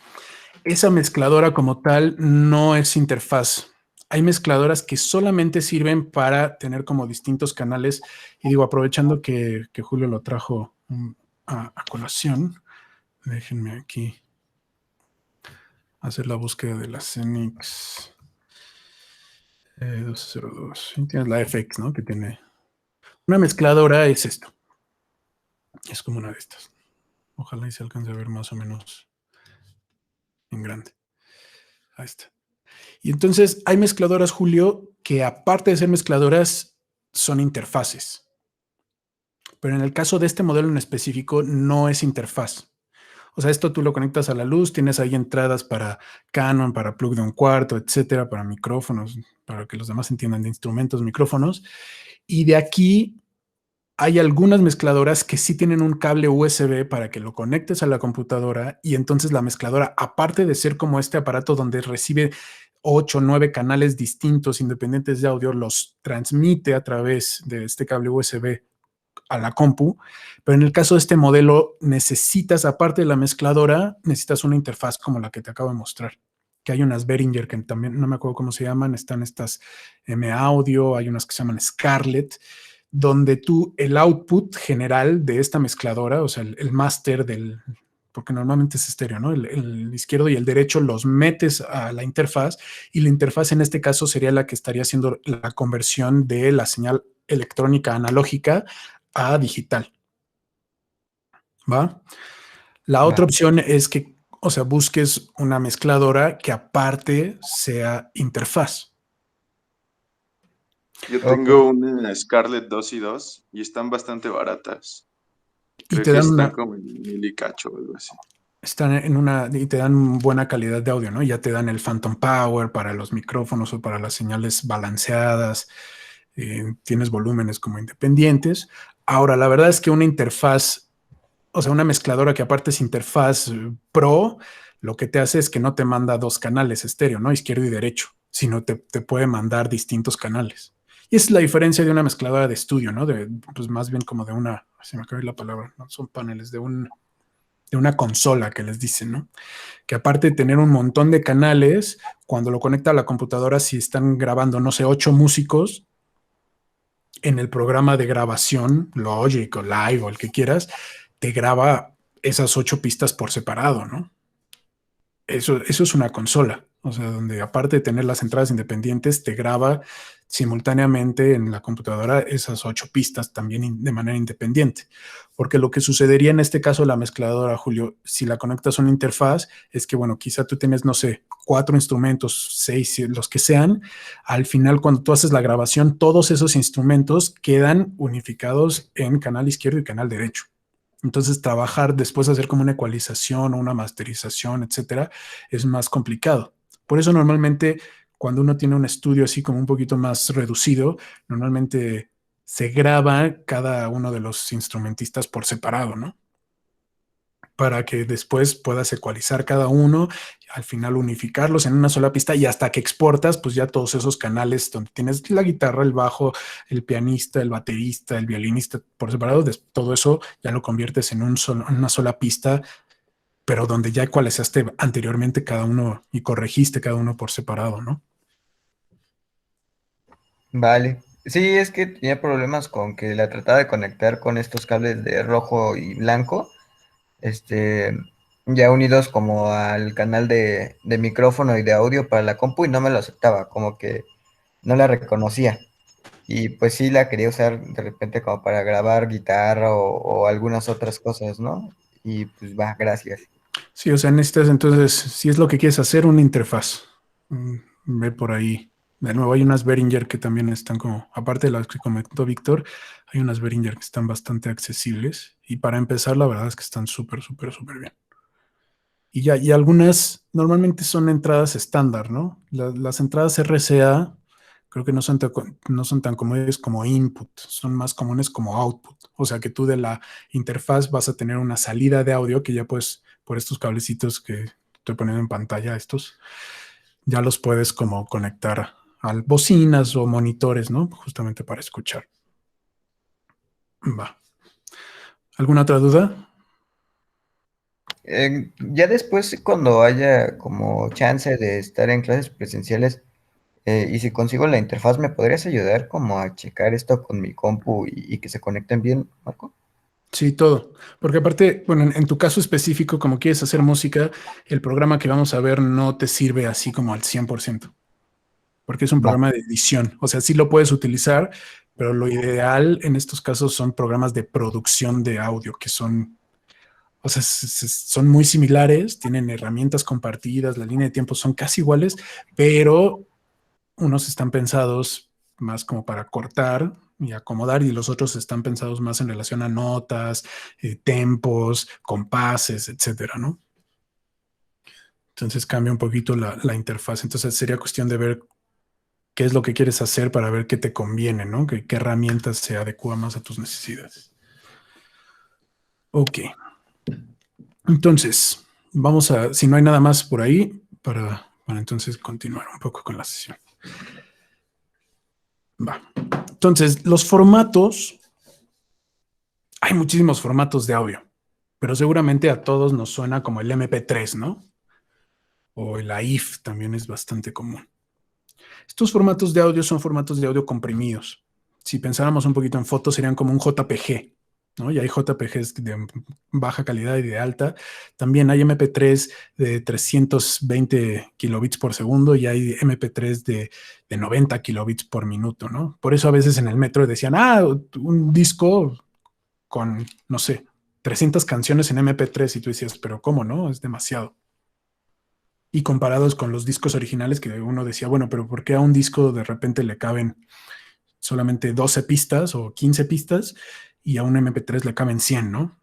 esa mezcladora como tal no es interfaz. Hay mezcladoras que solamente sirven para tener como distintos canales. Y digo, aprovechando que Julio lo trajo a colación, déjenme aquí hacer la búsqueda de la Xenix 1202. Y tienes la FX, ¿no? Que tiene una mezcladora, es esto. Es como una de estas. Ojalá y se alcance a ver más o menos en grande. Ahí está. Y entonces hay mezcladoras, Julio, que aparte de ser mezcladoras, son interfaces. Pero en el caso de este modelo en específico, no es interfaz. O sea, esto tú lo conectas a la luz, tienes ahí entradas para Canon, para plug de un cuarto, etcétera, para micrófonos, para que los demás entiendan de instrumentos, micrófonos. Y de aquí hay algunas mezcladoras que sí tienen un cable USB para que lo conectes a la computadora y entonces la mezcladora, aparte de ser como este aparato donde recibe 8 o 9 canales distintos independientes de audio, los transmite a través de este cable USB a la compu, pero en el caso de este modelo necesitas, aparte de la mezcladora, necesitas una interfaz como la que te acabo de mostrar, que hay unas Behringer que también, no me acuerdo cómo se llaman, están estas M Audio, hay unas que se llaman Scarlett, donde tú el output general de esta mezcladora, o sea, el máster del, porque normalmente es estéreo, ¿no? El izquierdo y el derecho los metes a la interfaz y la interfaz en este caso sería la que estaría haciendo la conversión de la señal electrónica analógica a digital. ¿Va? La otra opción es que, o sea, busques una mezcladora que aparte sea interfaz. Yo tengo una Scarlett 2 y 2 y están bastante baratas. Y Creo te que dan están una, como en 1000 y cacho o algo así. están en una, y te dan buena calidad de audio, ¿no? Ya te dan el Phantom Power para los micrófonos o para las señales balanceadas. Tienes volúmenes como independientes. Ahora, la verdad es que una interfaz, o sea, una mezcladora que aparte es interfaz pro, lo que te hace es que no te manda dos canales estéreo, ¿no? Izquierdo y derecho, sino te puede mandar distintos canales. Y esa es la diferencia de una mezcladora de estudio, ¿no? Pues más bien como de una, se me acaba la palabra, no son paneles, de una consola que les dicen, ¿no? Que aparte de tener un montón de canales, cuando lo conecta a la computadora, si están grabando, no sé, 8 músicos, en el programa de grabación, Logic o Live o el que quieras, te graba esas 8 pistas por separado, ¿no? eso es una consola, o sea, donde aparte de tener las entradas independientes, te graba simultáneamente en la computadora esas 8 pistas también de manera independiente. Porque lo que sucedería en este caso, la mezcladora, Julio, si la conectas a una interfaz, es que, bueno, quizá tú tienes, no sé, 4 instrumentos, 6, los que sean. Al final, cuando tú haces la grabación, todos esos instrumentos quedan unificados en canal izquierdo y canal derecho. Entonces, trabajar después de hacer como una ecualización o una masterización, etcétera, es más complicado. Por eso, normalmente, cuando uno tiene un estudio así como un poquito más reducido, normalmente se graba cada uno de los instrumentistas por separado, ¿no? Para que después puedas ecualizar cada uno, al final unificarlos en una sola pista y hasta que exportas, pues ya todos esos canales donde tienes la guitarra, el bajo, el pianista, el baterista, el violinista por separado, todo eso ya lo conviertes en una sola pista, pero donde ya ecualizaste anteriormente cada uno y corregiste cada uno por separado, ¿no? Vale. Sí, es que tenía problemas con que la trataba de conectar con estos cables de rojo y blanco, este, ya unidos como al canal de micrófono y de audio para la compu y no me lo aceptaba, como que no la reconocía. Y pues sí la quería usar de repente como para grabar guitarra o algunas otras cosas, ¿no? Y pues va, gracias. Sí, o sea, necesitas entonces, si es lo que quieres hacer, una interfaz. Mm, Ve por ahí. De nuevo, hay unas Behringer que también están como, aparte de las que comentó Víctor, hay unas Behringer que están bastante accesibles. Y para empezar, la verdad es que están súper, súper, súper bien. Y ya, y algunas normalmente son entradas estándar, ¿no? Las entradas RCA creo que no son tan comunes como input, son más comunes como output. O sea que tú de la interfaz vas a tener una salida de audio que ya puedes, por estos cablecitos que estoy poniendo en pantalla, estos, ya los puedes como conectar a bocinas o monitores, ¿no? Justamente para escuchar. Va. ¿Alguna otra duda? Ya después, cuando haya como chance de estar en clases presenciales, y si consigo la interfaz, ¿me podrías ayudar como a checar esto con mi compu y que se conecten bien, Marco? Sí, todo. Porque aparte, bueno, en tu caso específico, como quieres hacer música, el programa que vamos a ver no te sirve así como al 100%, porque es un Va. programa de edición. O sea, sí lo puedes utilizar, pero lo ideal en estos casos son programas de producción de audio, que son, o sea, son muy similares, tienen herramientas compartidas, la línea de tiempo son casi iguales, pero unos están pensados más como para cortar y acomodar y los otros están pensados más en relación a notas, tempos, compases, etcétera, ¿no? Entonces cambia un poquito la interfaz. Entonces sería cuestión de ver qué es lo que quieres hacer para ver qué te conviene, ¿no? Qué herramientas se adecua más a tus necesidades. Ok. Entonces, vamos a, si no hay nada más por ahí, para entonces continuar un poco con la sesión. Va. Entonces, los formatos, hay muchísimos formatos de audio, pero seguramente a todos nos suena como el MP3, ¿no? O el AIF también es bastante común. Estos formatos de audio son formatos de audio comprimidos. Si pensáramos un poquito en fotos, serían como un JPG, ¿no? Y hay JPGs de baja calidad y de alta. También hay MP3 de 320 kilobits por segundo y hay MP3 de 90 kilobits por minuto, ¿no? Por eso a veces en el metro decían, un disco con, no sé, 300 canciones en MP3 y tú decías, pero ¿cómo no? Es demasiado. Y comparados con los discos originales que uno decía, bueno, pero ¿por qué a un disco de repente le caben solamente 12 pistas o 15 pistas y a un MP3 le caben 100, ¿no?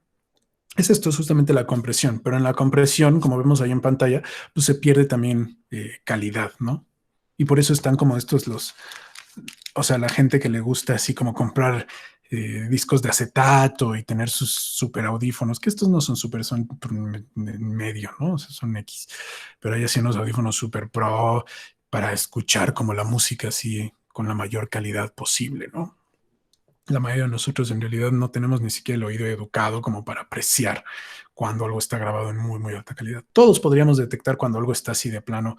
Esto es justamente la compresión, pero en la compresión, como vemos ahí en pantalla, pues se pierde también calidad, ¿no? Y por eso están como estos o sea, la gente que le gusta así como comprar discos de acetato y tener sus super audífonos, que estos no son super, son medio, ¿no? O sea, son X, pero hay así unos audífonos super pro para escuchar como la música así con la mayor calidad posible, ¿no? La mayoría de nosotros en realidad no tenemos ni siquiera el oído educado como para apreciar cuando algo está grabado en muy, muy alta calidad. Todos podríamos detectar cuando algo está así de plano,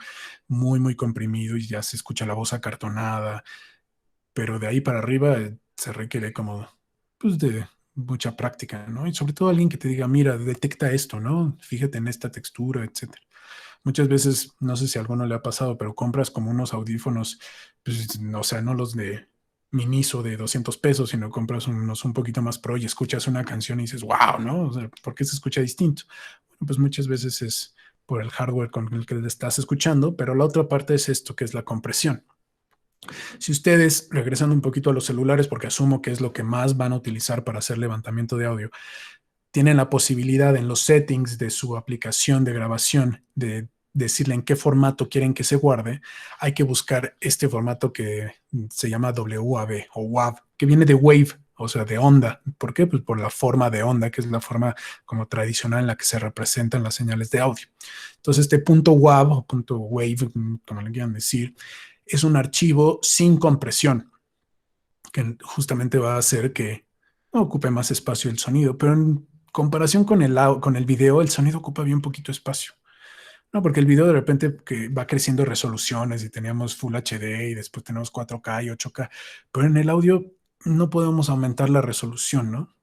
muy, muy comprimido y ya se escucha la voz acartonada, pero de ahí para arriba se requiere como, pues, de mucha práctica, ¿no? Y sobre todo alguien que te diga, mira, detecta esto, ¿no? Fíjate en esta textura, etcétera. Muchas veces, no sé si a alguno le ha pasado, pero compras como unos audífonos, pues, o sea, no los de Miniso de 200 pesos, sino compras unos un poquito más pro y escuchas una canción y dices, wow, ¿no? O sea, ¿por qué se escucha distinto? Bueno, pues muchas veces es por el hardware con el que le estás escuchando, pero la otra parte es esto, que es la compresión. Si ustedes, regresando un poquito a los celulares, porque asumo que es lo que más van a utilizar para hacer levantamiento de audio, tienen la posibilidad en los settings de su aplicación de grabación de decirle en qué formato quieren que se guarde, hay que buscar este formato que se llama WAV o WAV, que viene de wave, o sea, de onda. ¿Por qué? Pues por la forma de onda, que es la forma como tradicional en la que se representan las señales de audio. Entonces, este punto WAV o punto wave, como le quieran decir, es un archivo sin compresión, que justamente va a hacer que no ocupe más espacio el sonido, pero en comparación con el video, el sonido ocupa bien poquito espacio. No, porque el video de repente que va creciendo resoluciones y teníamos Full HD y después tenemos 4K y 8K, pero en el audio no podemos aumentar la resolución, ¿no?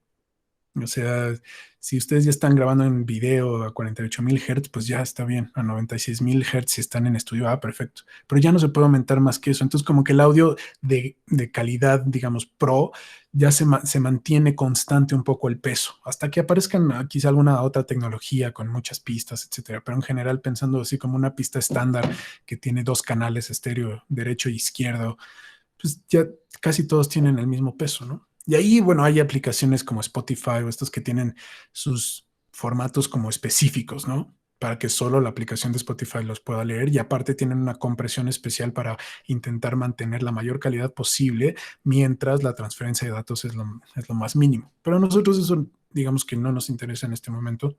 O sea, si ustedes ya están grabando en video a 48,000 Hz, pues ya está bien. A 96,000 Hz si están en estudio, perfecto. Pero ya no se puede aumentar más que eso. Entonces, como que el audio de calidad, digamos, pro, ya se mantiene constante un poco el peso, hasta que aparezcan quizá alguna otra tecnología con muchas pistas, etcétera. Pero en general, pensando así como una pista estándar que tiene 2 canales estéreo, derecho e izquierdo, pues ya casi todos tienen el mismo peso, ¿no? Y ahí, bueno, hay aplicaciones como Spotify o estos que tienen sus formatos como específicos, ¿no? Para que solo la aplicación de Spotify los pueda leer y aparte tienen una compresión especial para intentar mantener la mayor calidad posible mientras la transferencia de datos es lo más mínimo. Pero a nosotros eso, digamos que no nos interesa en este momento.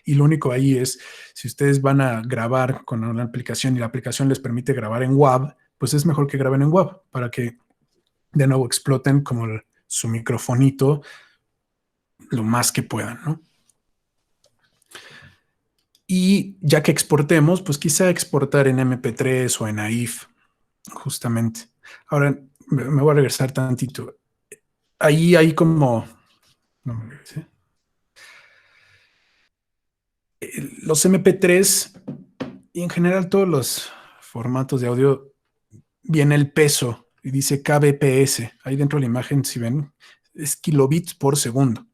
Y lo único ahí es, si ustedes van a grabar con una aplicación y la aplicación les permite grabar en WAV, pues es mejor que graben en WAV para que de nuevo exploten como su microfonito lo más que puedan, ¿no? Y ya que exportemos, pues quizá exportar en MP3 o en AIF, justamente. Ahora me voy a regresar tantito. Ahí hay como... No me regresé. Los MP3 y en general todos los formatos de audio viene el peso y dice kbps. Ahí dentro de la imagen, si ven, es kilobits por segundo.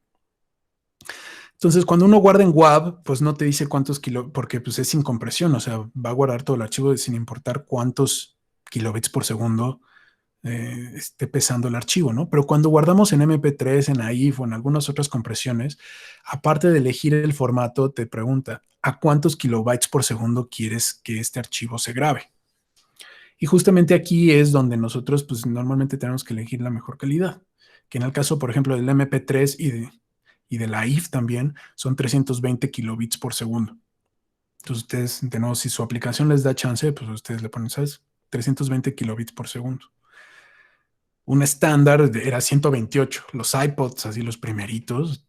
Entonces, cuando uno guarda en WAV, pues no te dice cuántos porque pues es sin compresión, o sea, va a guardar todo el archivo sin importar cuántos kilobits por segundo esté pesando el archivo, ¿no? Pero cuando guardamos en MP3, en AIF o en algunas otras compresiones, aparte de elegir el formato, te pregunta a cuántos kilobytes por segundo quieres que este archivo se grabe. Y justamente aquí es donde nosotros, pues normalmente tenemos que elegir la mejor calidad, que en el caso, por ejemplo, del MP3 y de la AIF también, son 320 kilobits por segundo. Entonces ustedes, de nuevo, si su aplicación les da chance, pues ustedes le ponen, ¿sabes? 320 kilobits por segundo. Un estándar era 128. Los iPods, así los primeritos,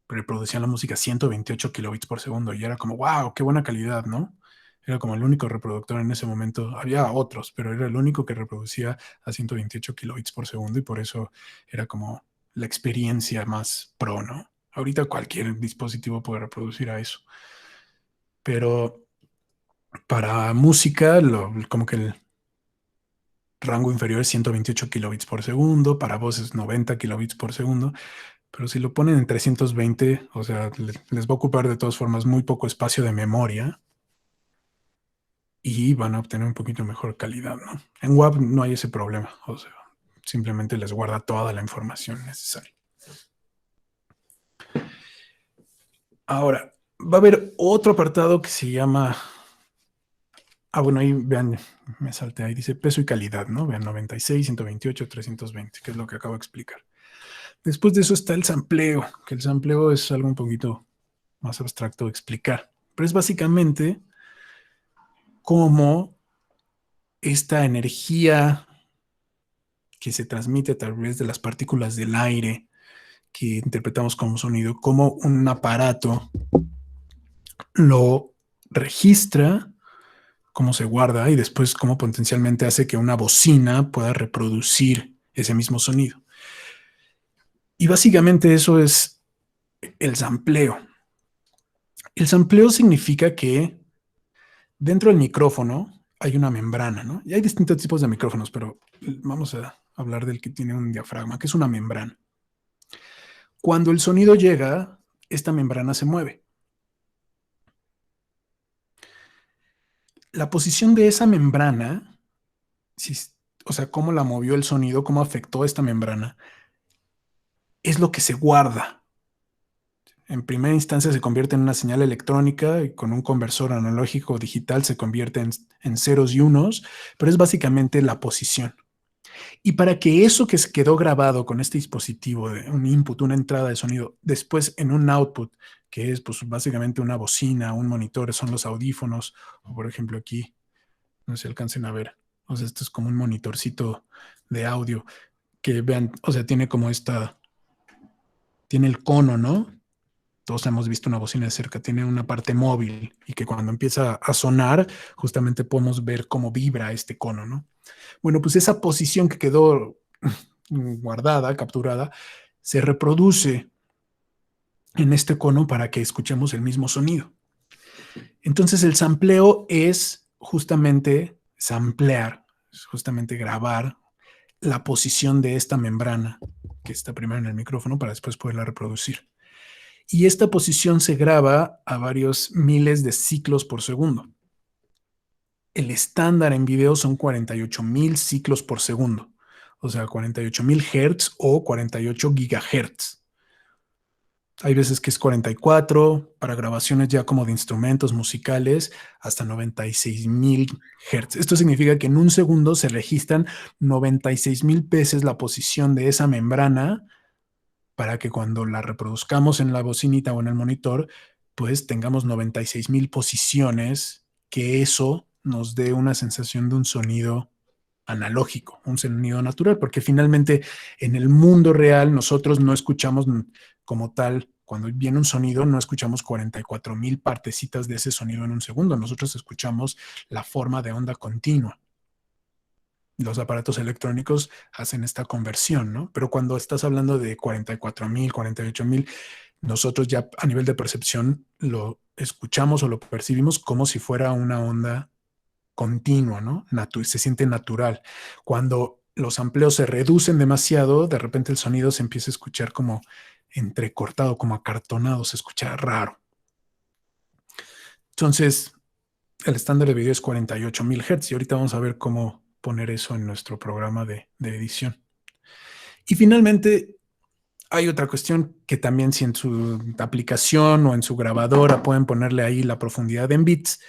reproducían la música a 128 kilobits por segundo y era como, wow, qué buena calidad, ¿no? Era como el único reproductor en ese momento. Había otros, pero era el único que reproducía a 128 kilobits por segundo y por eso era como la experiencia más pro, ¿no? Ahorita cualquier dispositivo puede reproducir a eso. Pero para música, como que el rango inferior es 128 kilobits por segundo, para voces 90 kilobits por segundo, pero si lo ponen en 320, o sea, les va a ocupar de todas formas muy poco espacio de memoria y van a obtener un poquito mejor calidad, ¿no? En WAV no hay ese problema, o sea, simplemente les guarda toda la información necesaria. Ahora, va a haber otro apartado que se llama... bueno, ahí vean, me salté ahí, dice peso y calidad, ¿no? Vean, 96, 128, 320, que es lo que acabo de explicar. Después de eso está el sampleo, que el sampleo es algo un poquito más abstracto de explicar, pero es básicamente cómo esta energía que se transmite a través de las partículas del aire que interpretamos como sonido, cómo un aparato lo registra, cómo se guarda y después cómo potencialmente hace que una bocina pueda reproducir ese mismo sonido. Y básicamente eso es el sampleo. El sampleo significa que Dentro del micrófono hay una membrana, ¿no? Y hay distintos tipos de micrófonos, pero vamos a hablar del que tiene un diafragma, que es una membrana. Cuando el sonido llega, esta membrana se mueve. La posición de esa membrana, o sea, cómo la movió el sonido, cómo afectó esta membrana, es lo que se guarda. En primera instancia se convierte en una señal electrónica y con un conversor analógico digital se convierte en ceros y unos, pero es básicamente la posición. Y para que eso que se quedó grabado con este dispositivo, de un input, una entrada de sonido, después en un output, que es pues básicamente una bocina, un monitor, son los audífonos, o por ejemplo aquí, no sé si alcancen a ver, o sea, esto es como un monitorcito de audio, que vean, o sea, tiene como tiene el cono, ¿no? Todos hemos visto una bocina de cerca, tiene una parte móvil y que cuando empieza a sonar, justamente podemos ver cómo vibra este cono, ¿no? Bueno, pues esa posición que quedó guardada, capturada, se reproduce en este cono para que escuchemos el mismo sonido. Entonces el sampleo es justamente samplear, es justamente grabar la posición de esta membrana que está primero en el micrófono para después poderla reproducir. Y esta posición se graba a varios miles de ciclos por segundo. El estándar en video son 48,000 ciclos por segundo, o sea, 48,000 Hz o 48 gigahertz. Hay veces que es 44, para grabaciones ya como de instrumentos musicales, hasta 96,000 Hz. Esto significa que en un segundo se registran 96,000 veces la posición de esa membrana para que cuando la reproduzcamos en la bocinita o en el monitor, pues tengamos 96,000 posiciones, que eso nos dé una sensación de un sonido analógico, un sonido natural, porque finalmente en el mundo real nosotros no escuchamos como tal, cuando viene un sonido, no escuchamos 44,000 partecitas de ese sonido en un segundo, nosotros escuchamos la forma de onda continua. Los aparatos electrónicos hacen esta conversión, ¿no? Pero cuando estás hablando de 44,000, 48,000, nosotros ya a nivel de percepción lo escuchamos o lo percibimos como si fuera una onda continua, ¿no? Se siente natural. Cuando los amplios se reducen demasiado, de repente el sonido se empieza a escuchar como entrecortado, como acartonado, se escucha raro. Entonces, el estándar de video es 48,000 Hz y ahorita vamos a ver cómo poner eso en nuestro programa de edición. Y finalmente, hay otra cuestión que también si en su aplicación o en su grabadora pueden ponerle ahí la profundidad en bits,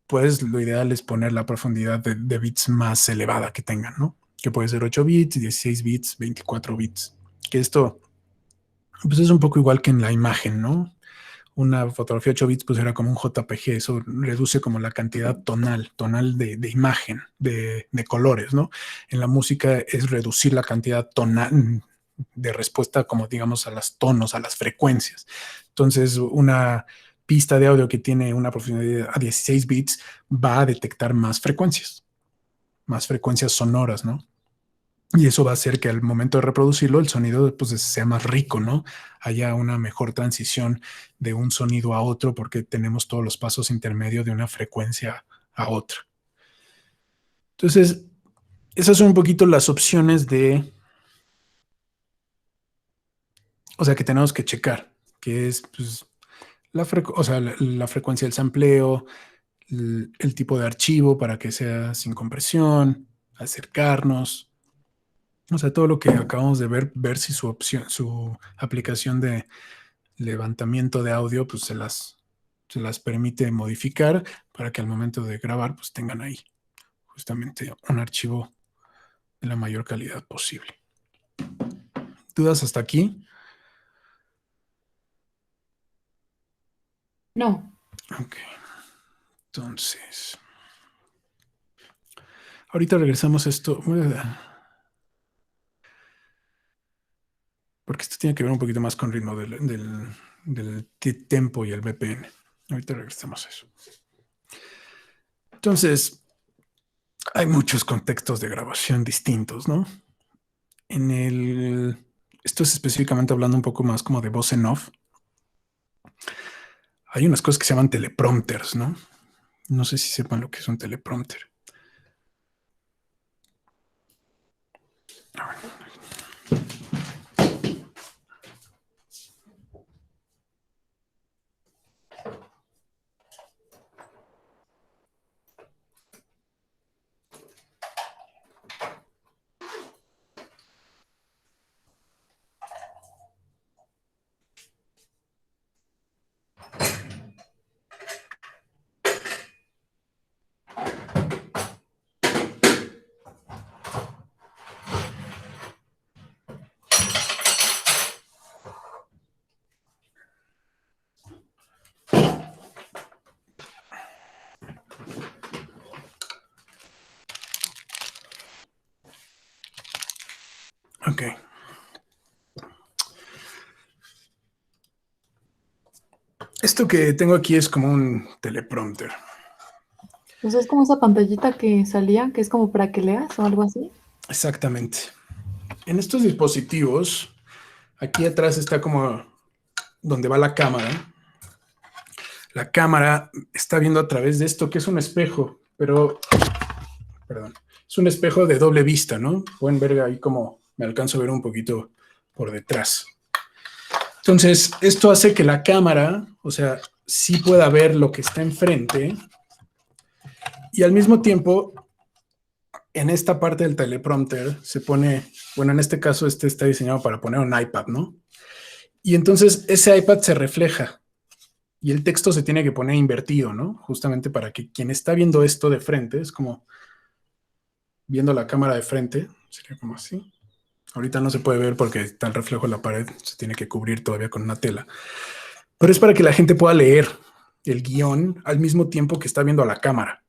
pues lo ideal es poner la profundidad de bits más elevada que tengan, ¿no? Que puede ser 8 bits, 16 bits, 24 bits. Que esto, pues es un poco igual que en la imagen, ¿no? Una fotografía 8 bits pues era como un JPG, eso reduce como la cantidad tonal de imagen, de colores, ¿no? En la música es reducir la cantidad tonal de respuesta, como digamos, a los tonos, a las frecuencias. Entonces, una pista de audio que tiene una profundidad a 16 bits va a detectar más frecuencias sonoras, ¿no? Y eso va a hacer que al momento de reproducirlo, el sonido pues sea más rico, ¿no? Haya una mejor transición de un sonido a otro porque tenemos todos los pasos intermedios de una frecuencia a otra. Entonces, esas son un poquito las opciones o sea, que tenemos que checar, que es pues, la frecuencia del sampleo, el tipo de archivo para que sea sin compresión, acercarnos. O sea, todo lo que acabamos de ver si su aplicación de levantamiento de audio, pues se las permite modificar para que al momento de grabar, pues tengan ahí justamente un archivo de la mayor calidad posible. ¿Dudas hasta aquí? No. Ok. Entonces, ahorita regresamos a esto. Porque esto tiene que ver un poquito más con ritmo del tempo y el BPM. Ahorita regresamos a eso. Entonces, hay muchos contextos de grabación distintos, ¿no? Esto es específicamente hablando un poco más como de voz en off. Hay unas cosas que se llaman teleprompters, ¿no? No sé si sepan lo que es un teleprompter. Ok. Esto que tengo aquí es como un teleprompter. Pues es como esa pantallita que salía, que es como para que leas o algo así. Exactamente. En estos dispositivos, aquí atrás está como donde va la cámara. La cámara está viendo a través de esto, que es un espejo, pero, perdón, es un espejo de doble vista, ¿no? Pueden ver ahí como me alcanzo a ver un poquito por detrás. Entonces, esto hace que la cámara, o sea, sí pueda ver lo que está enfrente y al mismo tiempo, en esta parte del teleprompter se pone, bueno, en este caso este está diseñado para poner un iPad, ¿no? Y entonces ese iPad se refleja y el texto se tiene que poner invertido, ¿no? Justamente para que quien está viendo esto de frente, es como viendo la cámara de frente, sería como así. Ahorita no se puede ver porque está el reflejo en la pared, se tiene que cubrir todavía con una tela. Pero es para que la gente pueda leer el guión al mismo tiempo que está viendo a la cámara.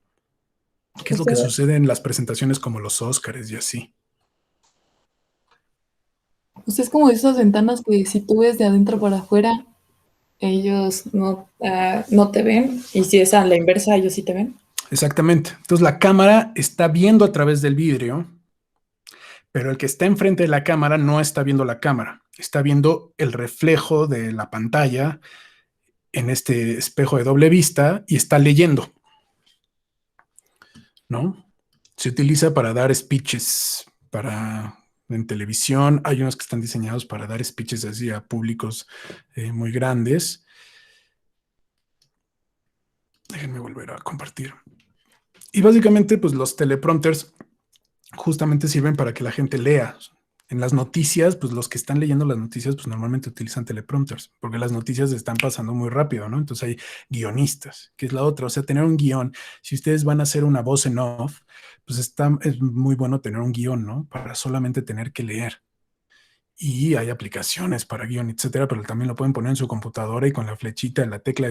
¿Qué es lo que sucede en las presentaciones como los Óscares y así? Pues es como esas ventanas que si tú ves de adentro para afuera, ellos no te ven. Y si es a la inversa, ellos sí te ven. Exactamente. Entonces la cámara está viendo a través del vidrio, pero el que está enfrente de la cámara no está viendo la cámara, está viendo el reflejo de la pantalla en este espejo de doble vista y está leyendo, ¿no? Se utiliza para dar speeches, en televisión. Hay unos que están diseñados para dar speeches así a públicos muy grandes. Déjenme volver a compartir. Y básicamente, pues los teleprompters justamente sirven para que la gente lea. En las noticias, pues los que están leyendo las noticias, pues normalmente utilizan teleprompters, porque las noticias están pasando muy rápido, ¿no? Entonces hay guionistas, que es la otra, o sea, tener un guión, si ustedes van a hacer una voz en off, pues es muy bueno tener un guión, ¿no? Para solamente tener que leer. Y hay aplicaciones para guión, etcétera, pero también lo pueden poner en su computadora y con la flechita en la tecla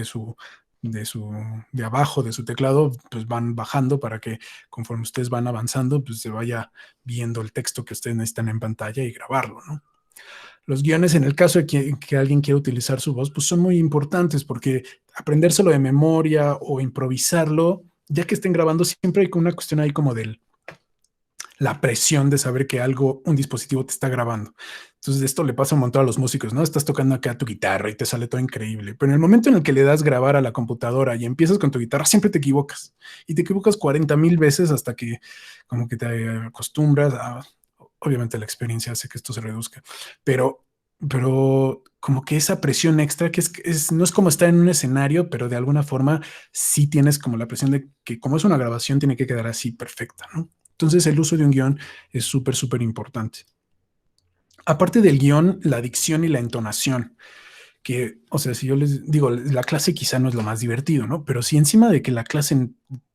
de abajo de su teclado, pues van bajando para que conforme ustedes van avanzando, pues se vaya viendo el texto que ustedes necesitan en pantalla y grabarlo, ¿no? Los guiones, en el caso de que alguien quiera utilizar su voz, pues son muy importantes porque aprendérselo de memoria o improvisarlo, ya que estén grabando, siempre hay una cuestión ahí como la presión de saber que un dispositivo te está grabando. Entonces esto le pasa un montón a los músicos, ¿no? Estás tocando acá tu guitarra y te sale todo increíble, pero en el momento en el que le das grabar a la computadora y empiezas con tu guitarra, siempre te equivocas y te equivocas 40,000 veces hasta que como que te acostumbras a, obviamente la experiencia hace que esto se reduzca, pero como que esa presión extra que no es como estar en un escenario, pero de alguna forma sí tienes como la presión de que como es una grabación tiene que quedar así perfecta, ¿no? Entonces el uso de un guión es súper, súper importante. Aparte del guión, la dicción y la entonación, que, o sea, si yo les digo, la clase quizá no es lo más divertido, ¿no? Pero si encima de que la clase,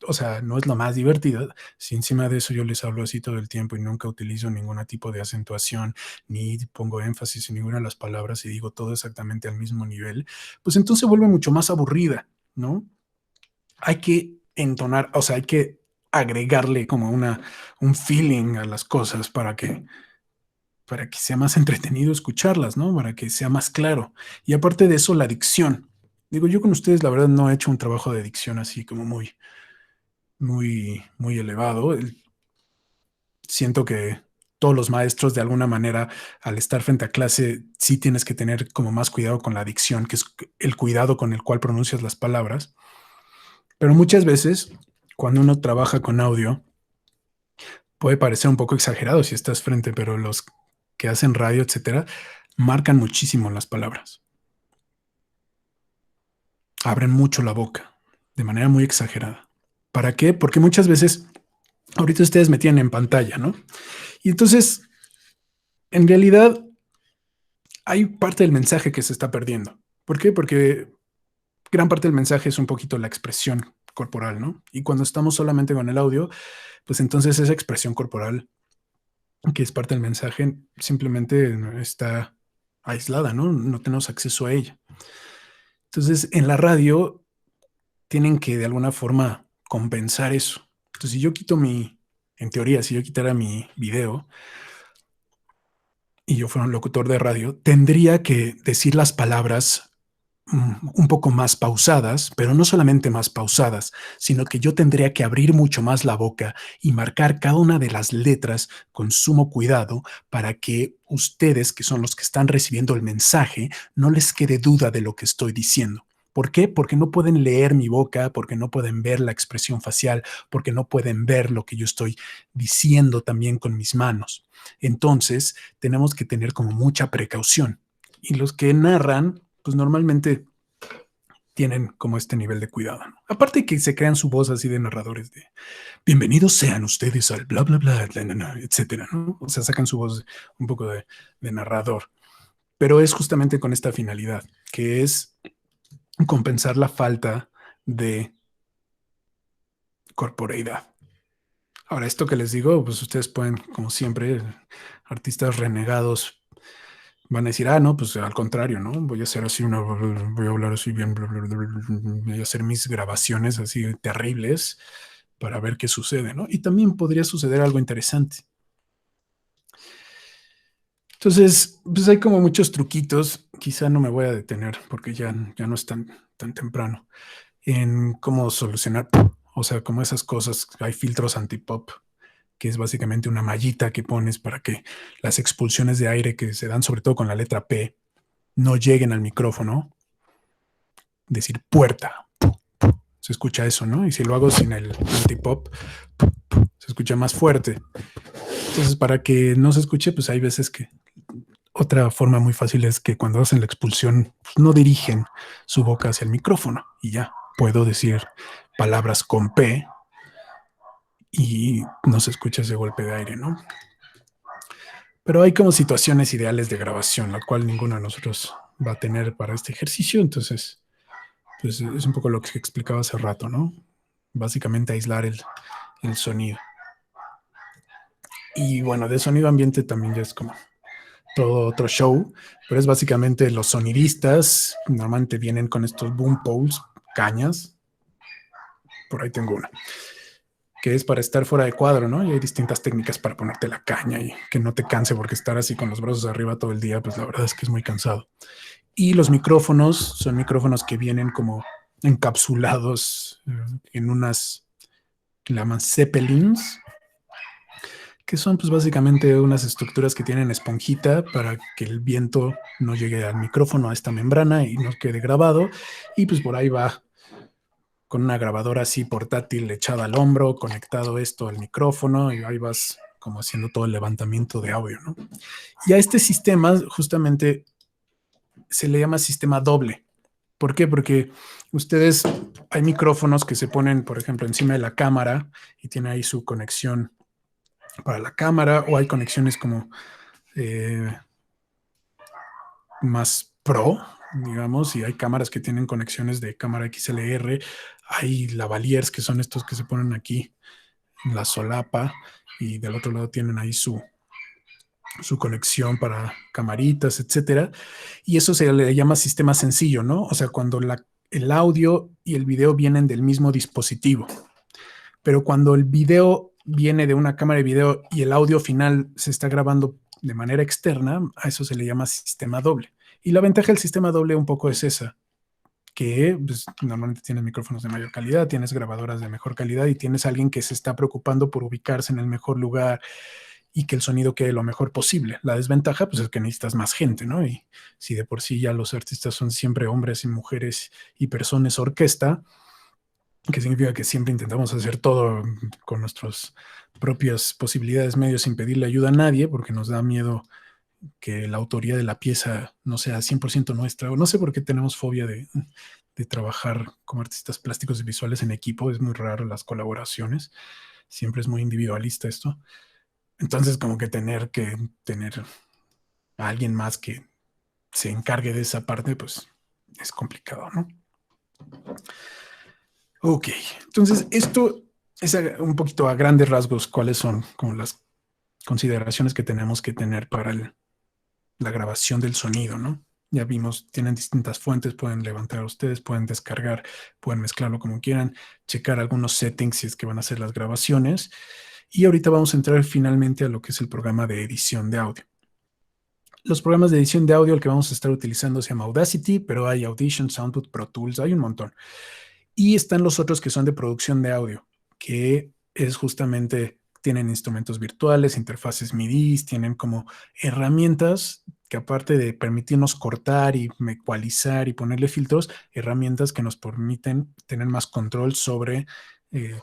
o sea, no es lo más divertida, si encima de eso yo les hablo así todo el tiempo y nunca utilizo ningún tipo de acentuación, ni pongo énfasis en ninguna de las palabras y digo todo exactamente al mismo nivel, pues entonces vuelve mucho más aburrida, ¿no? Hay que entonar, o sea, hay que agregarle como un feeling a las cosas para que sea más entretenido escucharlas, ¿no? Para que sea más claro. Y aparte de eso, la dicción. Digo, yo con ustedes, la verdad, no he hecho un trabajo de dicción así como muy, muy, muy elevado. Siento que todos los maestros, de alguna manera, al estar frente a clase, sí tienes que tener como más cuidado con la dicción, que es el cuidado con el cual pronuncias las palabras. Pero muchas veces, cuando uno trabaja con audio, puede parecer un poco exagerado si estás frente, pero los que hacen radio, etcétera, marcan muchísimo las palabras. Abren mucho la boca, de manera muy exagerada. ¿Para qué? Porque muchas veces, ahorita ustedes me tienen en pantalla, ¿no? Y entonces, en realidad, hay parte del mensaje que se está perdiendo. ¿Por qué? Porque gran parte del mensaje es un poquito la expresión corporal, ¿no? Y cuando estamos solamente con el audio, pues entonces esa expresión corporal, que es parte del mensaje, simplemente está aislada, ¿no? No tenemos acceso a ella. Entonces, en la radio tienen que de alguna forma compensar eso. Entonces, si yo quito en teoría, si yo quitara mi video y yo fuera un locutor de radio, tendría que decir las palabras un poco más pausadas, pero no solamente más pausadas, sino que yo tendría que abrir mucho más la boca y marcar cada una de las letras con sumo cuidado para que ustedes, que son los que están recibiendo el mensaje, no les quede duda de lo que estoy diciendo. ¿Por qué? Porque no pueden leer mi boca, porque no pueden ver la expresión facial, porque no pueden ver lo que yo estoy diciendo también con mis manos. Entonces, tenemos que tener como mucha precaución. Y los que narran, pues normalmente tienen como este nivel de cuidado, ¿no? Aparte que se crean su voz así de narradores de bienvenidos sean ustedes al bla, bla, bla, bla, bla, bla, etcétera, ¿no? O sea, sacan su voz un poco de narrador. Pero es justamente con esta finalidad, que es compensar la falta de corporeidad. Ahora, esto que les digo, pues ustedes pueden, como siempre, artistas renegados van a decir, no, pues al contrario, ¿no? Voy a hacer así voy a hablar así bien, bla, bla, bla, bla, voy a hacer mis grabaciones así terribles para ver qué sucede, ¿no? Y también podría suceder algo interesante. Entonces, pues hay como muchos truquitos, quizá no me voy a detener porque ya no es tan temprano, en cómo solucionar, o sea, como esas cosas, hay filtros anti-pop, que es básicamente una mallita que pones para que las expulsiones de aire que se dan sobre todo con la letra P no lleguen al micrófono. Decir puerta, se escucha eso, ¿no? Y si lo hago sin el anti-pop, se escucha más fuerte. Entonces, para que no se escuche, pues hay veces que otra forma muy fácil es que cuando hacen la expulsión, pues no dirigen su boca hacia el micrófono y ya puedo decir palabras con P y no se escucha ese golpe de aire, ¿no? Pero hay como situaciones ideales de grabación, la cual ninguno de nosotros va a tener para este ejercicio. Entonces, pues es un poco lo que explicaba hace rato, ¿no? Básicamente aislar el sonido. Y bueno, de sonido ambiente también ya es como todo otro show, pero es básicamente los sonidistas, normalmente vienen con estos boom poles, cañas. Por ahí tengo una, que es para estar fuera de cuadro, ¿no? Y hay distintas técnicas para ponerte la caña y que no te canse, porque estar así con los brazos arriba todo el día, pues la verdad es que es muy cansado. Y los micrófonos son micrófonos que vienen como encapsulados en unas que llaman zeppelins, que son pues básicamente unas estructuras que tienen esponjita para que el viento no llegue al micrófono, a esta membrana y no quede grabado. Y pues por ahí va con una grabadora así portátil echada al hombro, conectado esto al micrófono y ahí vas como haciendo todo el levantamiento de audio, ¿no? Y a este sistema justamente se le llama sistema doble. ¿Por qué? Porque ustedes, hay micrófonos que se ponen, por ejemplo, encima de la cámara y tiene ahí su conexión para la cámara, o hay conexiones como más pro, digamos, y hay cámaras que tienen conexiones de cámara XLR, hay lavaliers que son estos que se ponen aquí en la solapa y del otro lado tienen ahí su conexión para camaritas, etcétera. Y eso se le llama sistema sencillo, ¿no? O sea, cuando el audio y el video vienen del mismo dispositivo. Pero cuando el video viene de una cámara de video y el audio final se está grabando de manera externa, a eso se le llama sistema doble. Y la ventaja del sistema doble un poco es esa, que pues, normalmente tienes micrófonos de mayor calidad, tienes grabadoras de mejor calidad y tienes alguien que se está preocupando por ubicarse en el mejor lugar y que el sonido quede lo mejor posible. La desventaja, pues, es que necesitas más gente, ¿no? Y si de por sí ya los artistas son siempre hombres y mujeres y personas orquesta, que significa que siempre intentamos hacer todo con nuestras propias posibilidades, medios, sin pedirle ayuda a nadie, porque nos da miedo que la autoría de la pieza no sea 100% nuestra, o no sé por qué tenemos fobia de trabajar como artistas plásticos y visuales en equipo, es muy raro las colaboraciones, siempre es muy individualista esto. Entonces, como que tener a alguien más que se encargue de esa parte, pues es complicado, ¿no? Ok, entonces esto es un poquito a grandes rasgos cuáles son como las consideraciones que tenemos que tener para la grabación del sonido, ¿no? Ya vimos, tienen distintas fuentes, pueden levantar ustedes, pueden descargar, pueden mezclarlo como quieran, checar algunos settings si es que van a hacer las grabaciones. Y ahorita vamos a entrar finalmente a lo que es el programa de edición de audio. Los programas de edición de audio, el que vamos a estar utilizando se llama Audacity, pero hay Audition, Soundboot, Pro Tools, hay un montón. Y están los otros que son de producción de audio, que es justamente, tienen instrumentos virtuales, interfaces MIDI, tienen como herramientas que aparte de permitirnos cortar y ecualizar y ponerle filtros, herramientas que nos permiten tener más control sobre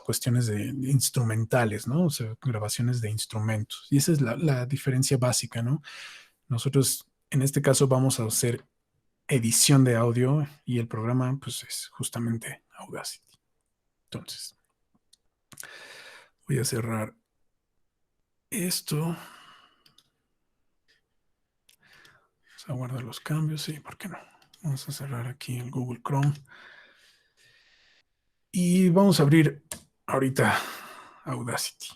cuestiones de instrumentales, ¿no? O sea, grabaciones de instrumentos. Y esa es la diferencia básica, ¿no? Nosotros en este caso vamos a hacer edición de audio y el programa pues es justamente Audacity. Entonces, voy a cerrar esto. Vamos a guardar los cambios, sí, ¿por qué no? Vamos a cerrar aquí el Google Chrome. Y vamos a abrir ahorita Audacity.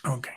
Ok.